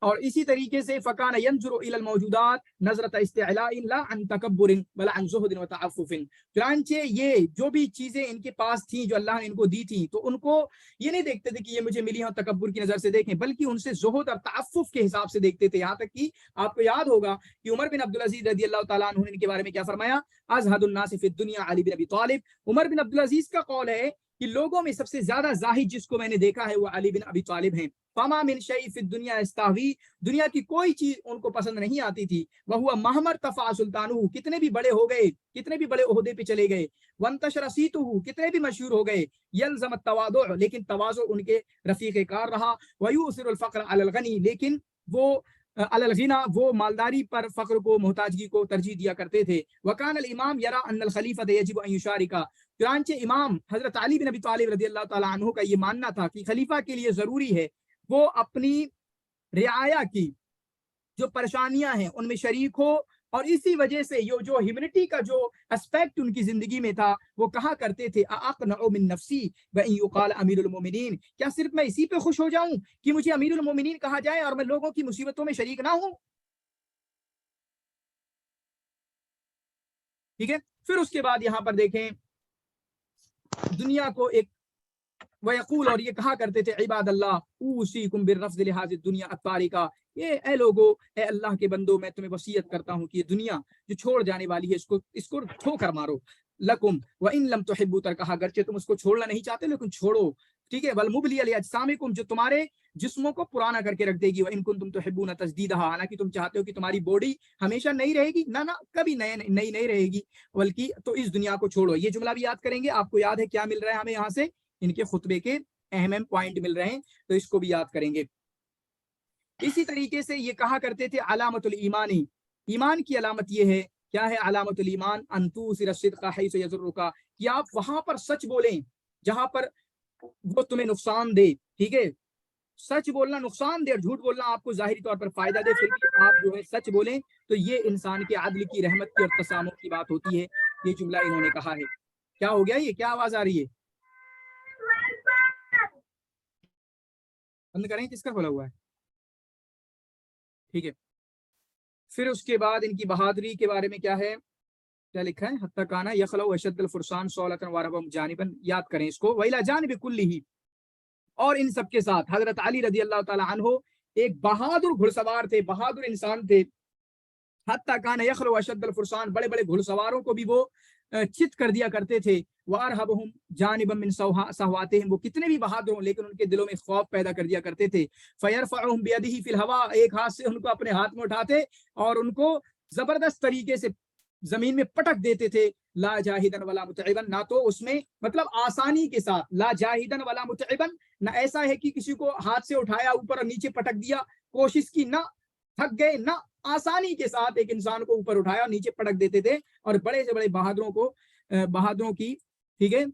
اور اسی طریقے سے فکان ینظر الی الموجودات نظرۃ استعلاء لا عن تکبر بل عن زہد وتعفف، چنانچہ یہ جو بھی چیزیں ان کے پاس تھیں جو اللہ نے ان کو دی تھیں تو ان کو یہ نہیں دیکھتے تھے کہ یہ مجھے ملی ہیں تکبر کی نظر سے دیکھیں، بلکہ ان سے زہد اور تعفف کے حساب سے دیکھتے تھے، یہاں تک کہ آپ کو یاد ہوگا کہ عمر بن عبدالعزیز رضی اللہ تعالیٰ عنہ نے ان کے بارے میں کیا فرمایا؟ ازہد الناس فی الدنیا علی بن ابی طالب، عمر بن عبدالعزیز کا قول ہے کہ لوگوں میں سب سے زیادہ زاہد جس کو میں نے دیکھا ہے وہ علی بن ابی طالب ہیں، फमा मिन शै फिद दुनिया इस्तावी, दुनिया की कोई चीज उनको पसंद नहीं आती थी। वहुवा महमर तफा सुल्तानुहु, कितने भी बड़े हो गए, कितने भी बड़े ओहदे पे चले गए, वंतशर सीतुहु, कितने भी मशहूर हो गए, यलज़म तवादु, लेकिन तवाज़ु उनके रफीक कार रहा, वयूसिरुल फ़क्र अलल गनी, लेकिन वो अलल गिना, वो मालदारी पर फक्र को, मोहताजगी को तरजीह दिया करते थे। वकान अल इमाम यरा अन्नल खलीफत यजिब अन युशारिका, चुनांचे इमाम हजरत अली बिन अबी तालिब रज़ियल्लाहु ताला अन्हु का ये मानना था कि खलीफा के लिए जरूरी है वो अपनी रियाया की जो परेशानियां हैं उनमें शरीक हो, और इसी वजह से यो जो ह्यूमैनिटी का जो एस्पेक्ट उनकी जिंदगी में था वो कहा करते थे अक़नउ मिन नफ्सी व इन युक़ाल अमीरुल मोमिनीन, क्या सिर्फ मैं इसी पे खुश हो जाऊं कि मुझे अमीरुल मोमिनीन कहा जाए और मैं लोगों की मुसीबतों में शरीक ना हूं। ठीक है, फिर उसके बाद यहाँ पर देखें दुनिया को एक वयकूल, और ये कहा करते थे इबादल्लाह ऊसीकुम बिर्रफ़्ज़ि लिहाज़ि दुनिया अत्तारिका, ये ए लोगो, ए अल्लाह के बंदो, मैं तुम्हें वसीयत करता हूँ कि ये दुनिया जो छोड़ जाने वाली है इसको ठोकर मारो। लकुम व इन लम तुहिब्बू तरकहा, अगरचे तुम उसको छोड़ना नहीं चाहते लेकिन छोड़ो। ठीक है, वल मुबली लिअजसामिकुम, जो तुम्हारे जिस्मों को पुराना करके रख देगी। व इन कुंतुम तुहिब्बूना तजदीदहा, हालांकि तुम चाहते हो कि तुम्हारी बॉडी हमेशा नई रहेगी, ना ना कभी नई नहीं रहेगी, बल्कि तो इस दुनिया को छोड़ो। ये जुमला भी याद करेंगे, आपको याद है क्या मिल रहा है हमें यहाँ से, इनके खुतबे के अहम पॉइंट मिल रहे हैं, तो इसको भी याद करेंगे। इसी तरीके से ये कहा करते थे अलामतुल ईमानी, ईमान की अलामत ये है, क्या है अलामतुल ईमान, अंतूसिर सिद्क़ा हैसु यज़ुर्रुका, कि आप वहां पर सच बोलें जहां पर वो तुम्हें नुकसान दे। ठीक है, सच बोलना नुकसान दे और झूठ बोलना आपको जाहिरी तौर पर फायदा दे, फिर भी आप जो है सच बोलें, तो ये इंसान के आदल की, रहमत की और तसामुह की बात होती है। ये जुमला इन्होंने कहा है। क्या हो गया, ये क्या आवाज आ रही है, बंद करें, किसका खोला हुआ है। ठीक है, फिर उसके बाद इनकी बहादुरी के बारे में क्या है, क्या लिखा है, हत्ता काना यखलउ अशद्दुल फुरसान सौलतन व रबम जानिबन, याद करें इसको, वइला जानिब कुल्लिही, और इन सब के साथ हजरत अली रजी अल्लाह ताला अन्हो एक बहादुर घुड़सवार थे, बहादुर इंसान थे। हत्ता काना यखलउ अशद्दुल फुरसान, बड़े बड़े घुड़सवारों को भी वो चित कर दिया करते थे। वारहबहुम जानिबम मिन सहवातिहिम, वो कितने भी बहादुर हों लेकिन उनके दिलों में खौफ पैदा कर दिया करते थे। फयरफअहुम बियदिही फिल हवा, एक हाथ से उनको अपने हाथ में उठाते और उनको जबरदस्त तरीके से जमीन में पटक देते थे। ला जाहिदन वला मुतइबन, ना तो उसमें मतलब आसानी के साथ, ला जाहिदन वला मुतइबन, ना ऐसा है कि किसी को हाथ से उठाया ऊपर और नीचे पटक दिया, कोशिश की, ना थक गए, ना आसानी के साथ एक इंसान को ऊपर उठाया और नीचे पटक देते थे, और बड़े से बड़े बहादुरों की, ठीक है,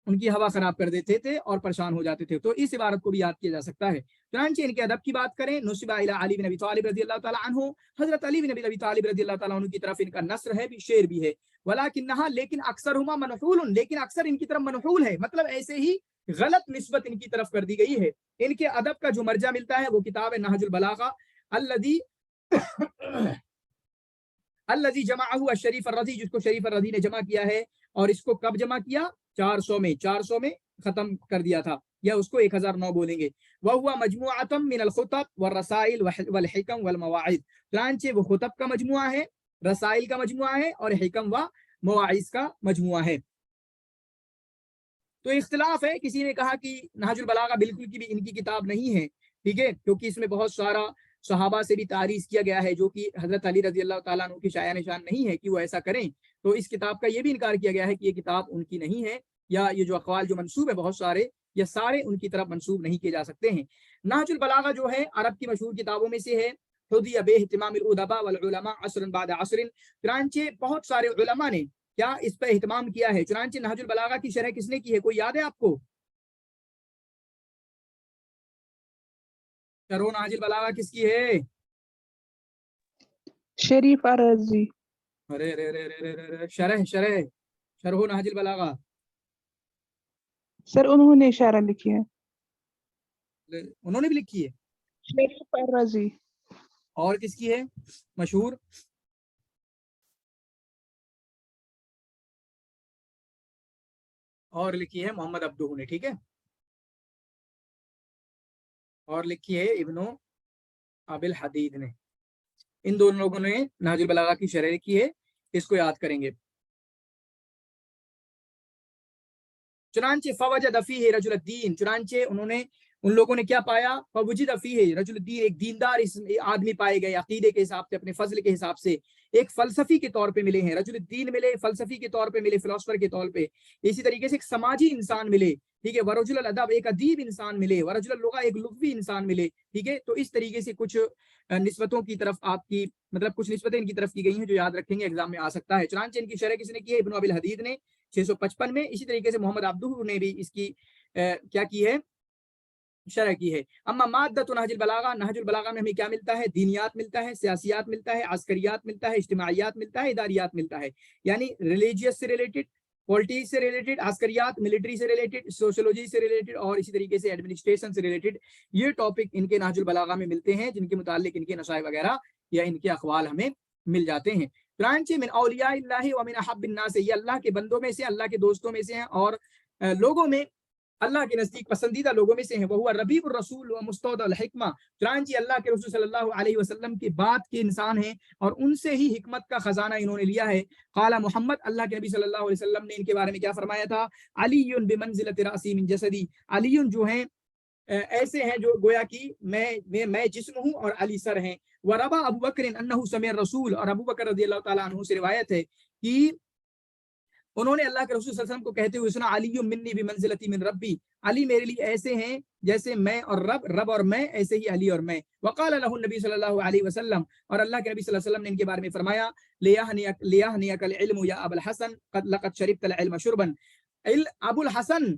उनकी हवा खराब कर देते थे और परेशान हो जाते थे। तो इस इबारत को भी याद किया जा सकता है। चुनांचे इनके अदब की बात करें, नुसिबा इला अली बिन अबी तालिब रज़ियल्लाहु ताला अन्हु, हजरत अली बिन अबी तालिब रज़ियल्लाहु ताला अन्हु की तरफ इनका नस्र है भी, शेर भी है। वलाकिन्नहा, लेकिन अक्सरुहुमा मनहूलुन, लेकिन अक्सर इनकी तरफ मनहूल है, मतलब ऐसे ही गलत निस्बत इनकी तरफ कर दी गई है। इनके अदब का जो मर्जा मिलता है वो किताब है नहजुल बलागा, अल्लज़ी जमाअहु अश-शरीफ ar-रज़ी, जिसको शरीफ ar-रज़ी ने जमा किया है, और इसको कब जमा किया, 400 में खत्म कर दिया था, या उसको 1009 बोलेंगे। वह हुआ मजमुअतम मिनल खुतब व रसाइल वल हिकम वल मवाइद, चुनांचे वो खुतब का मजमुआ है, रसाइल का मजमुआ है और हिकम व मवाइज का मजमुआ है। तो इख्तिलाफ है, किसी ने कहा कि नहजुल बलागा बिल्कुल की भी इनकी किताब नहीं है, ठीक है, क्योंकि इसमें बहुत सारा सहाबा से भी तारीफ किया गया है जो कि हजरत अली रजी अल्लाह ताला अन्हु की शाया निशान नहीं है कि वो ऐसा करें। तो इस किताब का ये भी इनकार किया गया है कि ये किताब उनकी नहीं है, या ये जो अक़वाल जो मंसूब है बहुत सारे, या सारे उनकी तरफ मंसूब नहीं किए जा सकते हैं। नहजुल बलागा जो है अरब की मशहूर किताबों में से है, हुदिया बेइहतिमामिल उदबा वल उलमा असरन बाद असरिन, चुनांचे बहुत सारे उलमा ने क्या इस पर एहतमाम किया है। चुनांचे नहजुल बलागा की शरह किसने की है, कोई याद है आपको? शरह नहजुल बलागा किसकी है? शरीफ ar-रज़ी। अरे रे रे रे रे रे, शरह नहजुल बलागा, सर उन्होंने इशारा लिखी है, उन्होंने भी लिखी है। शरीफ ar-रज़ी। और किसकी है मशहूर? और लिखी है मोहम्मद अब्दुहू ने, ठीक है, और लिखी है इब्नो अबिल हदीद ने। इन दोनों लोगों ने नहजुल बलागा की शरह की है, इसको याद करेंगे। चुनांचे फवजद फीहि रजुलद्दीन, चुनांचे उन्होंने उन लोगों ने क्या पाया, फवजिद फीह रजुलुद्दीन, एक दीनदार आदमी पाए गए अकीदे के हिसाब से, अपने फजल के हिसाब से, एक फलसफी के तौर पे मिले हैं, रजुलुद्दीन मिले, फलसफी के तौर पे मिले, फिलोसफर के तौर पे। इसी तरीके से एक समाजी इंसान मिले, ठीक है, वरजुल अदब, एक अदीब इंसान मिले, वरजुल लुगा, एक लुग़वी इंसान मिले, ठीक है। तो इस तरीके से कुछ निस्बतों की तरफ आपकी मतलब कुछ निस्बतें इनकी तरफ की गई हैं जो याद रखेंगे, एग्जाम में आ सकता है। चुनांचे इनकी शरह किसने की है, इब्न अबिल हदीद ने 655 में। इसी तरीके से मोहम्मद अब्दुह ने भी इसकी क्या की है, शरह की है। अम्मा माद्दतु नहजुल बलागा, नहजुल बलागा में हमें क्या मिलता है, दीनियात मिलता है, सियासियात मिलता है, अस्करियात मिलता है, इज्तिमाइयात मिलता है, इदारियात मिलता है, यानी रिलीजियस से रिलेटेड, पॉलिटिक्स से रिलेटेड, अस्करियात मिलिट्री से रिलेटेड, सोशियोलॉजी से रिलेटेड और इसी तरीके से एडमिनिस्ट्रेशन से रिलेटेड, ये टॉपिक इनके नहजुल बलागा में मिलते हैं, जिनके मुतालिक इनके नसाए वगैरह या इनके अखवाल हमें मिल जाते हैं। चुनांचे मिन औलियाइल्लाहि व मिन अहब्बिन नास, ये अल्लाह के बंदों में से, अल्लाह के दोस्तों में से हैं और लोगों में अल्लाह के नजदीक पसंदीदा लोगों में से हैं। वह रबीबुर रसूल व मुस्तौदल हिकमा, चुनांचे अल्लाह के रसूल सल्लल्लाहु अलैहि वसल्लम के बाद के इंसान हैं और उनसे ही हिकमत का खजाना इन्होंने लिया है। काला मोहम्मद, अल्लाह के नबी सल्लल्लाहु अलैहि वसल्लम ने इनके बारे में क्या फरमाया था, अलीयुन बिमंजिलति रासी मिन जसदी, अलीयुन जो हैं ऐसे हैं जो गोया कि मैं जिस्म हूँ और अली सर हैं। वरबा अबू बकर अन्नहु समिअ रसूल, और अबू बकर रज़ियल्लाहु ताला अन्हु से रिवायत है कि उन्होंने अल्लाह के रसूल सल्लल्लाहु अलैहि वसल्लम को कहते हुए सुना, अलीयुम मिन्नी बिमंजिलति मिन रब्बी, अली मेरे लिए ऐसे हैं जैसे मैं और रब और मैं, ऐसे ही अली और मैं। वक़ाल लहु नबी सल्लल्लाहु अलैहि वसल्लम, और अल्लाह के नबी सल्लल्लाहु अलैहि वसल्लम ने इनके बारे में फरमाया, लियहनियकल इल्मु या अबुल हसन क़द लक़द शरिबतल इल्म शुरबन, अबुल हसन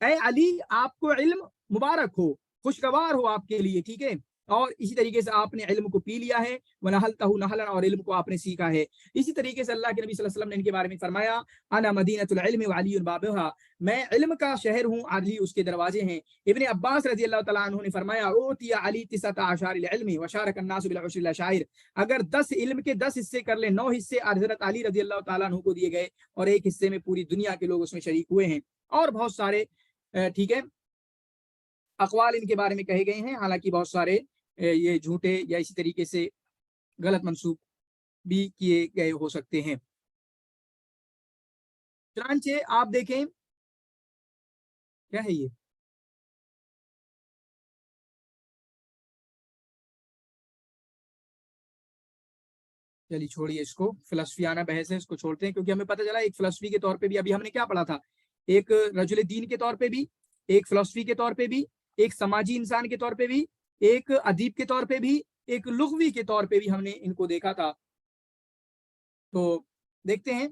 ऐ अली आपको इल्म मुबारक हो, खुशगवार हो आपके लिए, ठीक है, और इसी तरीके से आपने इल्म को पी लिया है, वनहलतहु नहलन, और इल्म को आपने सीखा है। इसी तरीके से अल्लाह के नबी सल्लल्लाहु अलैहि वसल्लम ने इनके बारे में फरमाया, अना मदीनतुल इल्म व अली बाबुहा, मैं इल्म का शहर हूँ, अली उसके दरवाजे हैं। इब्न अब्बास रज़ियल्लाहु तआला अन्हु ने फरमाया, उतिया अली तिसअत अशारिल इल्मी व शारक अन्नास बिल उशरिल अशाइर, अगर 10 इल्म के 10 हिस्से कर ले, 9 हिस्से हज़रत अली रज़ियल्लाहु तआला अन्हु को दिए गए और एक हिस्से में पूरी दुनिया के लोग उसमें शरीक हुए हैं। और बहुत सारे ठीक है अक़वाल इनके बारे में कहे गए हैं, हालांकि बहुत सारे ये झूठे या इसी तरीके से गलत मंसूब भी किए गए हो सकते हैं। चुनांचे आप देखें क्या है ये, चलिए छोड़िए इसको, फिलसफियाना बहस है, इसको छोड़ते हैं, क्योंकि हमें पता चला एक फिलसफी के तौर पे भी अभी हमने क्या पढ़ा था, एक रजुल दीन के तौर पे भी, एक फिलसफी के तौर पे भी, एक समाजी इंसान के तौर पे भी, एक अदीब के तौर पे भी, एक लुग़वी के तौर पे भी हमने इनको देखा था। तो देखते हैं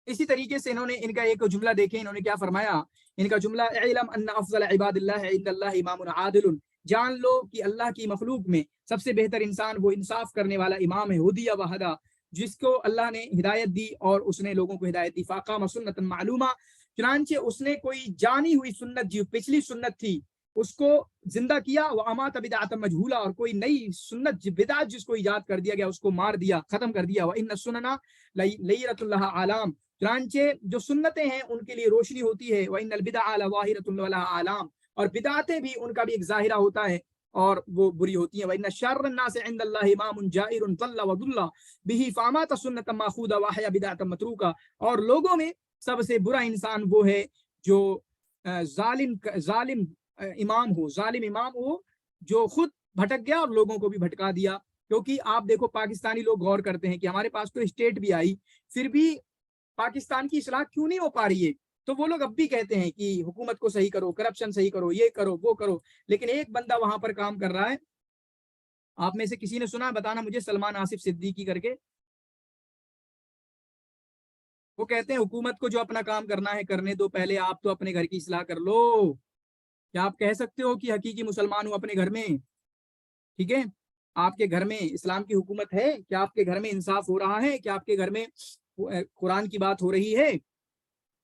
इसी तरीके से इन्होंने इनका एक जुमला देखें, इन्होंने क्या फरमाया, इनका जुमला, इलम अन्ना अफज़ल इबादिल्लाह इंदल्लाह इमामुन आदिलुन, जान लो कि अल्लाह की मखलूक में सबसे बेहतर इंसान वो इंसाफ करने वाला इमाम है, हुदिया व हदा, जिसको अल्लाह ने हिदायत दी और उसने लोगों को हिदायत दी, फ़ाक़ाम सुन्नतन मालूमा, चुनांचे उसने कोई जानी हुई सुन्नत, जो पिछली सुन्नत थी उसको जिंदा किया, व अमात बिदअत मजहूला, और कोई नई सुन्नत बिदअत जिसको इजाद कर दिया गया उसको मार दिया, खत्म कर दिया। व इन्ना सुन्नना लयरतुल्लाह आलाम, चुनांचे जो सुन्नतें हैं उनके लिए रोशनी होती है, व इन्नल बिदअ लवाहिरतुन वला आलाम, और बिदअतें भी उनका भी एक जाहिरा होता है और वो बुरी होती हैं। व इन्ना शर्रन नास इंदल्लाहि इमामुन जाइरुन तल्ला व दुल्ला बिही फामात सुन्नतन माखूदा व हया बिदअतन मतरूका, और लोगों में सबसे बुरा इंसान वो है जो जालिम इमाम हो, जो खुद भटक गया और लोगों को भी भटका दिया। क्योंकि आप देखो पाकिस्तानी लोग गौर करते हैं कि हमारे पास तो स्टेट भी आई, फिर भी पाकिस्तान की इस्लाह क्यों नहीं हो पा रही है, तो वो लोग अब भी कहते हैं कि हुकूमत को सही करो, करप्शन सही करो, ये करो वो करो, लेकिन एक बंदा वहां पर काम कर रहा है। आप में से किसी ने सुना, बताना मुझे, सलमान आसिफ सिद्दीकी करके, वो कहते हैं हुकूमत को जो अपना काम करना है करने दो, पहले आप तो अपने घर की इस्लाह कर लो। क्या आप कह सकते हो कि हकीकी मुसलमान हूं अपने घर में, ठीक है, आपके घर में इस्लाम की हुकूमत है, क्या आपके घर में इंसाफ हो रहा है, क्या आपके घर में कुरान की बात हो रही है,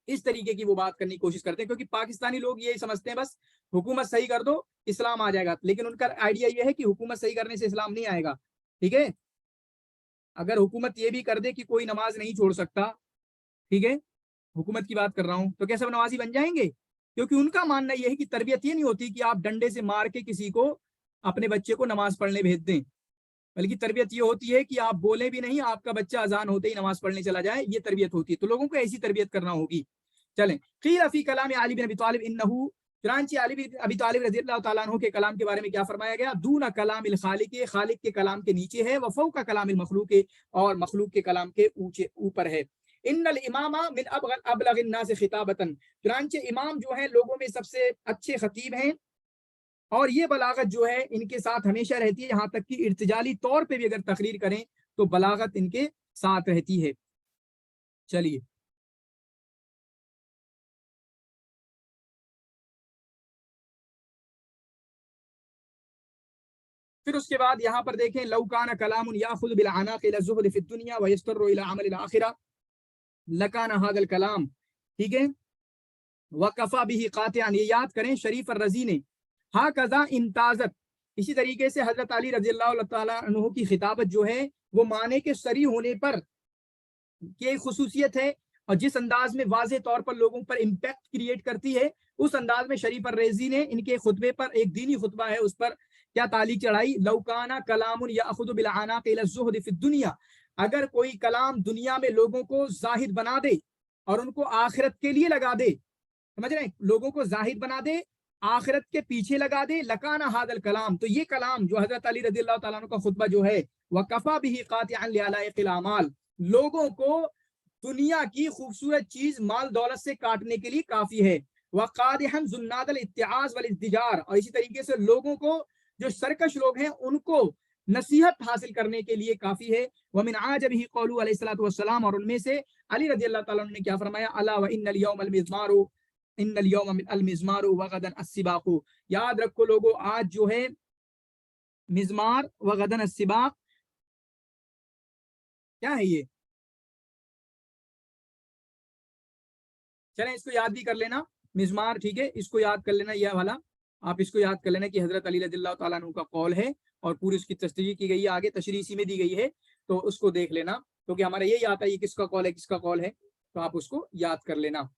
इस तरीके की वो बात करने की कोशिश करते हैं। क्योंकि पाकिस्तानी लोग ये समझते हैं बस हुकूमत सही कर दो इस्लाम आ जाएगा, लेकिन उनका आइडिया ये है कि हुकूमत सही करने से इस्लाम नहीं आएगा, ठीक है। अगर हुकूमत ये भी कर दे कि कोई नमाज नहीं छोड़ सकता, ठीक है, हुकूमत की बात कर रहा हूं, तो क्या सब नमाजी बन जाएंगे? क्योंकि उनका मानना यह है कि तरबियत ये नहीं होती कि आप डंडे से मार के किसी को अपने बच्चे को नमाज पढ़ने भेज दें, बल्कि तरबियत ये होती है कि आप बोले भी नहीं, आपका बच्चा अजान होते ही नमाज पढ़ने चला जाए, ये तरबियत होती है। तो लोगों को ऐसी तरबियत करना होगी। चलें, क़ील फ़ी कलाम अली बिन अबी तालिब इन्नहु, चुनांचे अली बिन अबी तालिब रज़ियल्लाहु तआला अन्हु के कलाम के बारे में क्या फरमाया गया, दूना कलामिल खालिक, खालिक के कलाम के नीचे है, व फ़ौका कलामिल मखलूक, और मखलूक के कलाम के ऊपर है। इन्नल इमामा मिन अबलगिन नास खिताबतन, चुनांचे इमाम जो है लोगों में सबसे अच्छे खतीब हैं, और ये बलागत जो है इनके साथ हमेशा रहती है, यहाँ तक कि इर्तिजाली तौर पे भी अगर तकरीर करें तो बलागत इनके साथ रहती है। चलिए, फिर उसके बाद यहाँ पर देखें, लौकाना कलामुन याखुद बिल अनाक़ इला ज़ुहद फ़ी दुनिया व यस्तरु इला अमल आखिरा लकाना हादल कलाम, ठीक है, वकफा बिही क़ातिअन, ये याद करें शरीफ रज़ी ने हा कज़ा इम्ताज़त, इसी तरीके से हजरत अली रज़ियल्लाहु तआला अन्हु की खिताबत जो है वो माने के सरी होने पर की खुसूसियत है, और जिस अंदाज में वाज़े तौर पर लोगों पर इम्पैक्ट क्रिएट करती है, उस अंदाज में शरीफ रज़ी ने इनके खुतबे पर, एक दीनी खुतबा है, उस पर क्या तालीक चढ़ाई, लौकाना कलामुन याखुदु बिल अनाक़ इला ज़ुहद फ़ी दुनिया, अगर कोई कलाम दुनिया में लोगों को जाहिद बना दे और उनको आखिरत के लिए लगा दे, समझ रहे हैं, लोगों को जाहिद बना दे, आखिरत के पीछे लगा दे, लकाना हादल कलाम, तो ये कलाम जो हजरत अली रज़ियल्लाहु तआला अन्हु का खुतबा जो है, वकफा बिही क़ातिअन लिअलाइक़िल अमाल, लोगों को दुनिया की खूबसूरत चीज माल दौलत से काटने के लिए काफी है, वक़ादिहन ज़ुन्नादल इत्तिआज़ वल इज़्दिजार, और इसी तरीके से लोगों को, जो सरकश लोग हैं, उनको नसीहत हासिल करने के लिए काफी है। वमिन आजबिही क़ौलु अलैहिस्सलातु वस्सलाम, और उनमें से अली रज़ियल्लाहु तआला अन्हु ने क्या फरमाया, अला व इन्नल यौमल मिज़मारु, इन्नल यौम अल मिज़मारु व गदन अस्सिबाक़ु, याद रखो लोगों, आज जो है मिज़मार व गदन अस्सिबाक़, क्या है ये, चलें इसको याद भी कर लेना, मिज़मार, ठीक है, इसको याद कर लेना, यह वाला आप इसको याद कर लेना कि हजरत अली रज़ियल्लाहु तआला अन्हु का कौल है, और पूरी उसकी तशरीह की गई है, आगे तशरीह इसी में दी गई है, तो उसको देख लेना, क्योंकि हमारा यही आता है ये किसका कौल है, किसका कौल है, तो आप उसको याद कर लेना।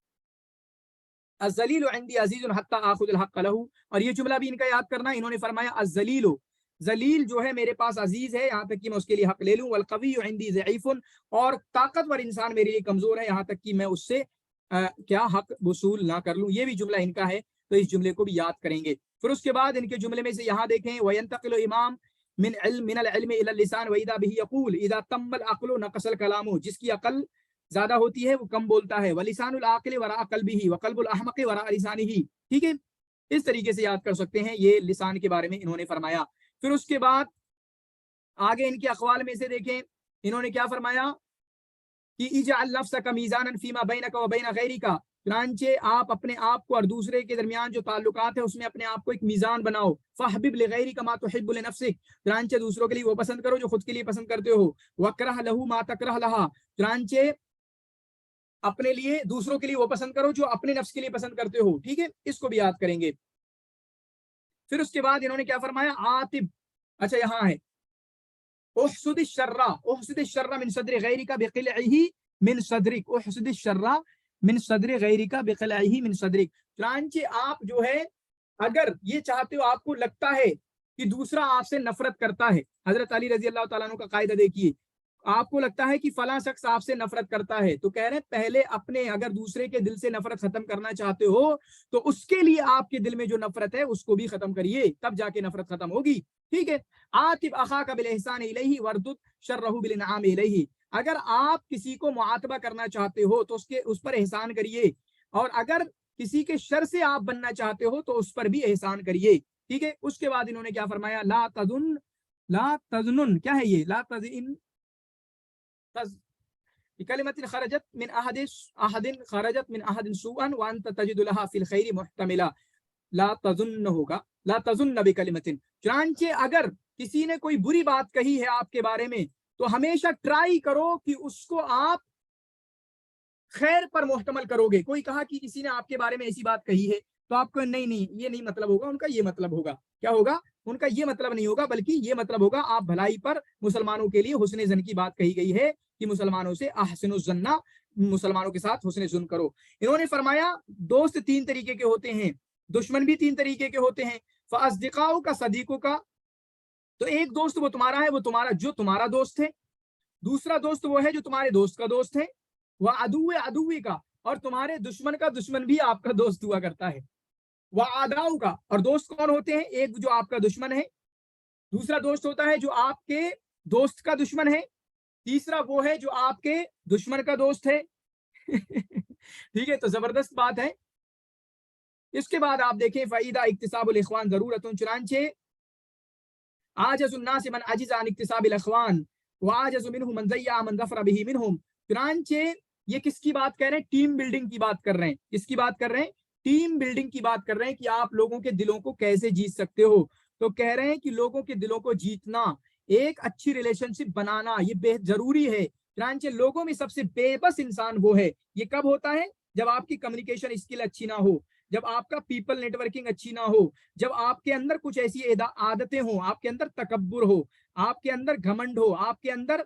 अज़्ज़लीलु इंदी अज़ीज़ुन हत्ता आख़ुज़ुल हक़्क़ लहू, और ये जुमला भी इनका याद करना, इन्होंने फरमाया अज़्ज़लीलु, जलील जो है मेरे पास अजीज है, यहाँ तक कि मैं उसके लिए हक ले लूं, वल क़विय्यु इंदी ज़ईफ़ुन, और ताकतवर इंसान मेरे लिए कमजोर है, यहाँ तक कि मैं उससे क्या हक वसूल ना कर लूं, ये भी जुमला इनका है, तो इस जुमले को भी याद करेंगे। फिर उसके बाद इनके जुमले में से यहाँ देखें, वयंतक़िलु इमाम मिनल इल्मि इलल लिसान व इज़ा बिही यक़ूल इज़ा तम्मल अक़्लु नक़सल कलामु, जिसकी अकल ज्यादा होती है वो कम बोलता है, वलिसानुल आक़िल वरा क़ल्बिही व क़ल्बुल अहमक़ि वरा लिसानिही, ठीक है, इस तरीके से याद कर सकते हैं, ये लिसान के बारे में इन्होंने फरमाया। फिर उसके बाद आगे इनके अक़वाल में से देखें, इन्होंने क्या फरमाया कि इजअल नफ्सका मीज़ानन फ़ीमा बैनका व बैन गैरिका, चुनांचे आप अपने आप को और दूसरे के दरमियान जो ताल्लुकात है उसमें अपने आप को एक मीज़ान बनाओ, फ़हबिब लिगैरिका मा तुहिब्बु लिनफ्सिक, चुनांचे दूसरों के लिए वो पसंद करो जो खुद के लिए पसंद करते हो, वकरह लहू मा तकरह लहा, चुनांचे अपने लिए दूसरों के लिए वो पसंद करो जो अपने नफ्स के लिए पसंद करते हो, ठीक है, इसको भी याद करेंगे। फिर उसके बाद इन्होंने क्या फरमाया, आतिब, अच्छा यहाँ है, उहसुदिश शर्रा मिन सद्रि गैरिका बिक़िलइही मिन सद्रिक, उहसुदिश शर्रा मिन सद्रि गैरिका बिक़िलइही मिन सद्रिक, चुनांचे आप जो है अगर ये चाहते हो, आपको लगता है कि दूसरा आपसे नफरत करता है, हजरत अली रज़ी अल्लाह तआला अन्हु का कायदा देखिए, आपको लगता है कि फला शख्स आपसे नफरत करता है, तो कह रहे हैं पहले अपने, अगर दूसरे के दिल से नफरत खत्म करना चाहते हो तो उसके लिए आपके दिल में जो नफरत है उसको भी खत्म करिए, तब जाके नफरत खत्म होगी, ठीक है। आतिब अखाका बिल इहसान इलैहि वरदुद शर्रहु बिल इनआम इलैहि, अगर आप किसी को मुआतबा करना चाहते हो तो उस पर एहसान करिए, और अगर किसी के शर से आप बनना चाहते हो तो उस पर भी एहसान करिए, ठीक है। उसके बाद इन्होंने क्या फरमाया, ला तज़ुन, क्या है ये, ला तज़िन कलिमतिन खरजत मिन अहदिन खरजत मिन अहदिन सुअन व अंत तजिदु लहा फिल खैरि मुहतमिला, ला तज़ुन्न होगा, ला तज़ुन्न बिकलिमतिन, चुनांचे अगर किसी ने कोई बुरी बात कही है आपके बारे में तो हमेशा ट्राई करो कि उसको आप खैर पर मुहतमल करोगे। कोई कहा कि किसी ने आपके बारे में ऐसी बात कही है तो आपको नहीं ये नहीं मतलब होगा, उनका ये मतलब होगा, क्या होगा, उनका ये मतलब नहीं होगा, बल्कि ये मतलब होगा आप भलाई पर, मुसलमानों के लिए हुस्न ज़न की बात कही गई है कि मुसलमानों से अहसिनुज़ ज़न्ना, मुसलमानों के साथ हुस्न ज़न करो। इन्होंने फरमाया दोस्त तीन तरीके के होते हैं, दुश्मन भी तीन तरीके के होते हैं, फ़अस्दिक़ाउ का, सदीकों का, تو ایک دوست وہ تمہارا ہے، وہ تمہارا دوست ہے. دوسرا دوست وہ ہے جو تمہارے دوست کا دوست ہے. وہ عدوی کا، اور تمہارے دشمن کا دشمن بھی آپ کا دوست ہوا کرتا ہے. وہ آداؤ کا، اور دوست کون ہوتے ہیں؟ ایک جو آپ کا دشمن ہے، دوسرا دوست ہوتا ہے جو آپ کے دوست کا دشمن ہے، تیسرا وہ ہے جو آپ کے دشمن کا دوست ہے. ٹھیک ہے، تو زبردست بات ہے. اس کے بعد آپ دیکھیں فائدہ اکتساب الاخوان ضرورت، چنانچہ عاجز الناس من عجز عن اکتساب الاخوان وعاجز منهم من ضيع من ظفر به منهم. چنانچہ یہ کس کی بات کر رہے ہیں؟ ٹیم بلڈنگ کی بات کر رہے ہیں. کس کی بات کر رہے ہیں؟ ٹیم بلڈنگ کی بات کر رہے ہیں کہ آپ لوگوں کے دلوں کو کیسے جیت سکتے ہو. تو کہہ رہے ہیں کہ لوگوں کے دلوں کو جیتنا، ایک اچھی ریلیشن شپ بنانا یہ بے ضروری ہے. چنانچہ لوگوں میں سب سے بے بس انسان وہ ہے. یہ کب ہوتا ہے؟ جب آپ کی کمیونیکیشن اسکل اچھی نہ ہو، جب آپ کا پیپل نیٹ ورکنگ اچھی نہ ہو، جب آپ کے اندر کچھ ایسی عادتیں ہوں، آپ کے اندر تکبر ہو، آپ کے اندر گھمنڈ ہو، آپ کے اندر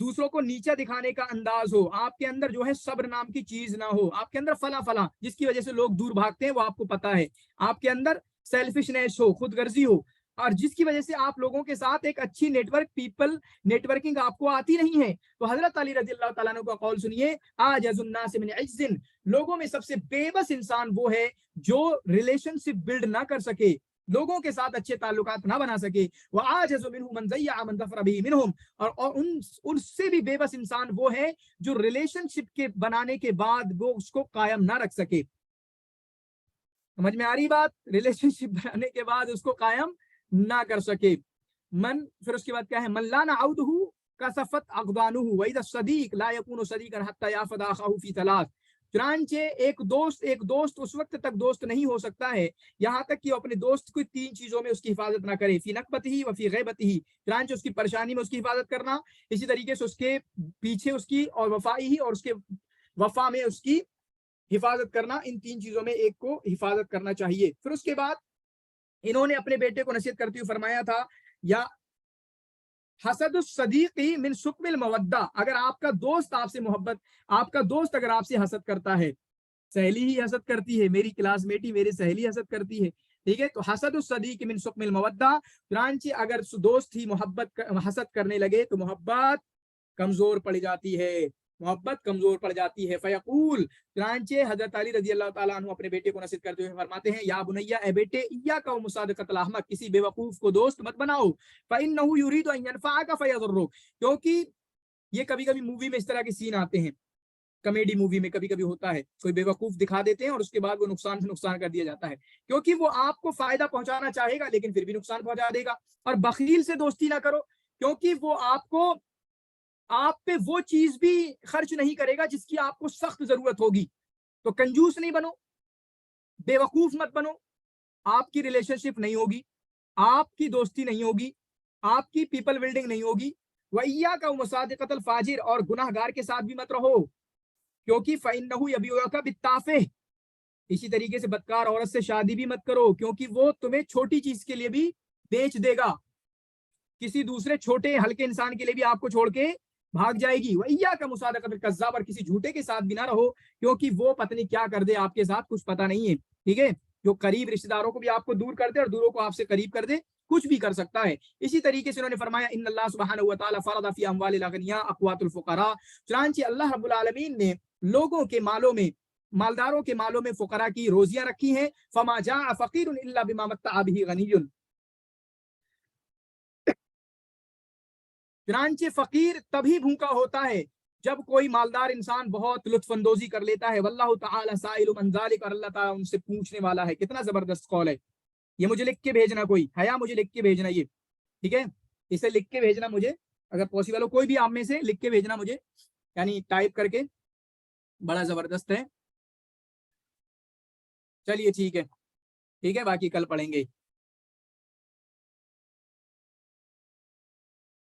دوسروں کو نیچا دکھانے کا انداز ہو، آپ کے اندر جو ہے صبر نام کی چیز نہ ہو، آپ کے اندر فلاں جس کی وجہ سے لوگ دور بھاگتے ہیں وہ آپ کو پتا ہے، آپ کے اندر سیلفشنیس ہو، خود غرضی ہو، اور جس کی وجہ سے آپ لوگوں کے ساتھ ایک اچھی پیپل نیٹ ورکنگ آپ کو آتی نہیں ہے. تو حضرت علی رضی اللہ تعالیٰ عنہ کا قول سنیے، عاجز الناس من عجز، لوگوں میں سب سے بے بس انسان وہ ہے جو ریلیشن شپ بلڈ نہ کر سکے، لوگوں کے ساتھ اچھے تعلقات نہ بنا سکے. وعاجز منهم من ضيع من ظفر به منهم، اور ان سے بھی بے بس انسان وہ ہے جو ریلیشن شپ کے بنانے کے بعد وہ اس کو قائم نہ رکھ سکے. سمجھ میں آ رہی بات؟ ریلیشن شپ بنانے کے بعد اس کو قائم نہ کر سکے. پھر اس کے بعد کیا ہے؟ من لا نعوده کسفت اقدانه واذا الصديق لا يكون صديقا حتى ياخذ اخاه في ثلاث. چنانچہ ایک دوست اس وقت تک دوست نہیں ہو سکتا ہے یہاں تک کہ وہ اپنے دوست کو تین چیزوں میں اس کی حفاظت نہ کرے، فی نکبتہ وفی غیبتہ. چنانچہ اس کی پریشانی میں اس کی حفاظت کرنا، اسی طریقے سے اس کے پیچھے اس کی، اور وفائی، اور اس کے وفا میں اس کی حفاظت کرنا. ان تین چیزوں میں ایک کو حفاظت کرنا چاہیے. پھر اس کے بعد انہوں نے اپنے بیٹے کو نصیحت کرتے ہوئے فرمایا تھا، یا حسد الصدیق من سقم المودہ، اگر آپ کا دوست آپ سے محبت، آپ کا دوست اگر آپ سے حسد کرتا ہے، سہیلی ہی حسد کرتی ہے، میری کلاس میٹ ہی، میری سہیلی حسد کرتی ہے، ٹھیک ہے، تو حسد الصدیق من سقم المودہ. چنانچہ اگر دوست ہی حسد کرنے لگے تو محبت کمزور پڑ جاتی ہے، محبت کمزور پڑ جاتی ہے. فیقول، چنانچہ حضرت علی رضی اللہ تعالیٰ عنہ اپنے بیٹے کو نصیحت کرتے ہوئے فرماتے ہیں، یا بنیا، اے بیٹے، ایاک و مصادقۃ الاحمق، کسی بے وقوف کو دوست مت بناؤ. فإنہ یرید ان ینفعک فیضرک، کیونکہ یہ کبھی کبھی مووی میں اس طرح کے سین آتے ہیں، کامیڈی مووی میں کبھی کبھی ہوتا ہے، کوئی بے وقوف دکھا دیتے ہیں اور اس کے بعد وہ نقصان سے نقصان کر دیا جاتا ہے، کیونکہ وہ آپ کو فائدہ پہنچانا چاہے گا لیکن پھر بھی نقصان پہنچا دے گا. اور بخیل سے دوستی نہ کرو، کیونکہ وہ آپ پہ وہ چیز بھی خرچ نہیں کرے گا جس کی آپ کو سخت ضرورت ہوگی. تو کنجوس نہیں بنو، بے وقوف مت بنو، آپ کی ریلیشن شپ نہیں ہوگی، آپ کی دوستی نہیں ہوگی، آپ کی پیپل بلڈنگ نہیں ہوگی. وَإِيَّاكَ وَمُصَادِقَةَ الْفَاجِرِ، اور گناہ گار کے ساتھ بھی مت رہو، کیونکہ فَإِنَّهُ يَبِيعُكَ بِالتَّافِهِ. اسی طریقے سے بدکار عورت سے شادی بھی مت کرو، کیونکہ وہ تمہیں چھوٹی چیز کے لیے بھی بیچ دے گا، کسی دوسرے چھوٹے ہلکے انسان کے لیے بھی آپ کو چھوڑ کے بھاگ جائے گی. وَإِيَّاكَ مُصَادِقَةَ الْكَذَّابِ، اور کسی جھوٹے کے ساتھ بھی نہ رہو، کیونکہ وہ پتہ نہیں کیا کر دے آپ کے ساتھ، کچھ پتہ نہیں ہے، ٹھیک ہے، جو قریب رشتہ داروں کو بھی آپ کو دور کر دے اور دوروں کو آپ سے قریب کر دے، کچھ بھی کر سکتا ہے. اسی طریقے سے انہوں نے فرمایا، ان اللہ سبحانہ وتعالی فرض فی اموال الاغنیاء اقوات الفقراء، چنانچہ اللہ رب العالمین نے لوگوں کے مالوں میں، مالداروں کے مالوں میں فقراء کی روزیاں رکھی ہیں. فما جاء فقیر الا بما متع به غنی، چنانچہ فقیر تبھی بھوکا ہوتا ہے جب کوئی مالدار انسان بہت لطف اندوزی کر لیتا ہے. واللہ تعالی سائل من ذلک، اور اللہ تعالیٰ ان سے پوچھنے والا ہے. کتنا زبردست قول ہے یہ. مجھے لکھ کے بھیجنا، کوئی حیا مجھے لکھ کے بھیجنا یہ، ٹھیک ہے، اسے لکھ کے بھیجنا مجھے، اگر پاسبل ہو کوئی بھی آپ میں سے لکھ کے بھیجنا مجھے، یعنی ٹائپ کر کے. بڑا زبردست ہے. چلیے ٹھیک ہے، باقی کل پڑھیں گے.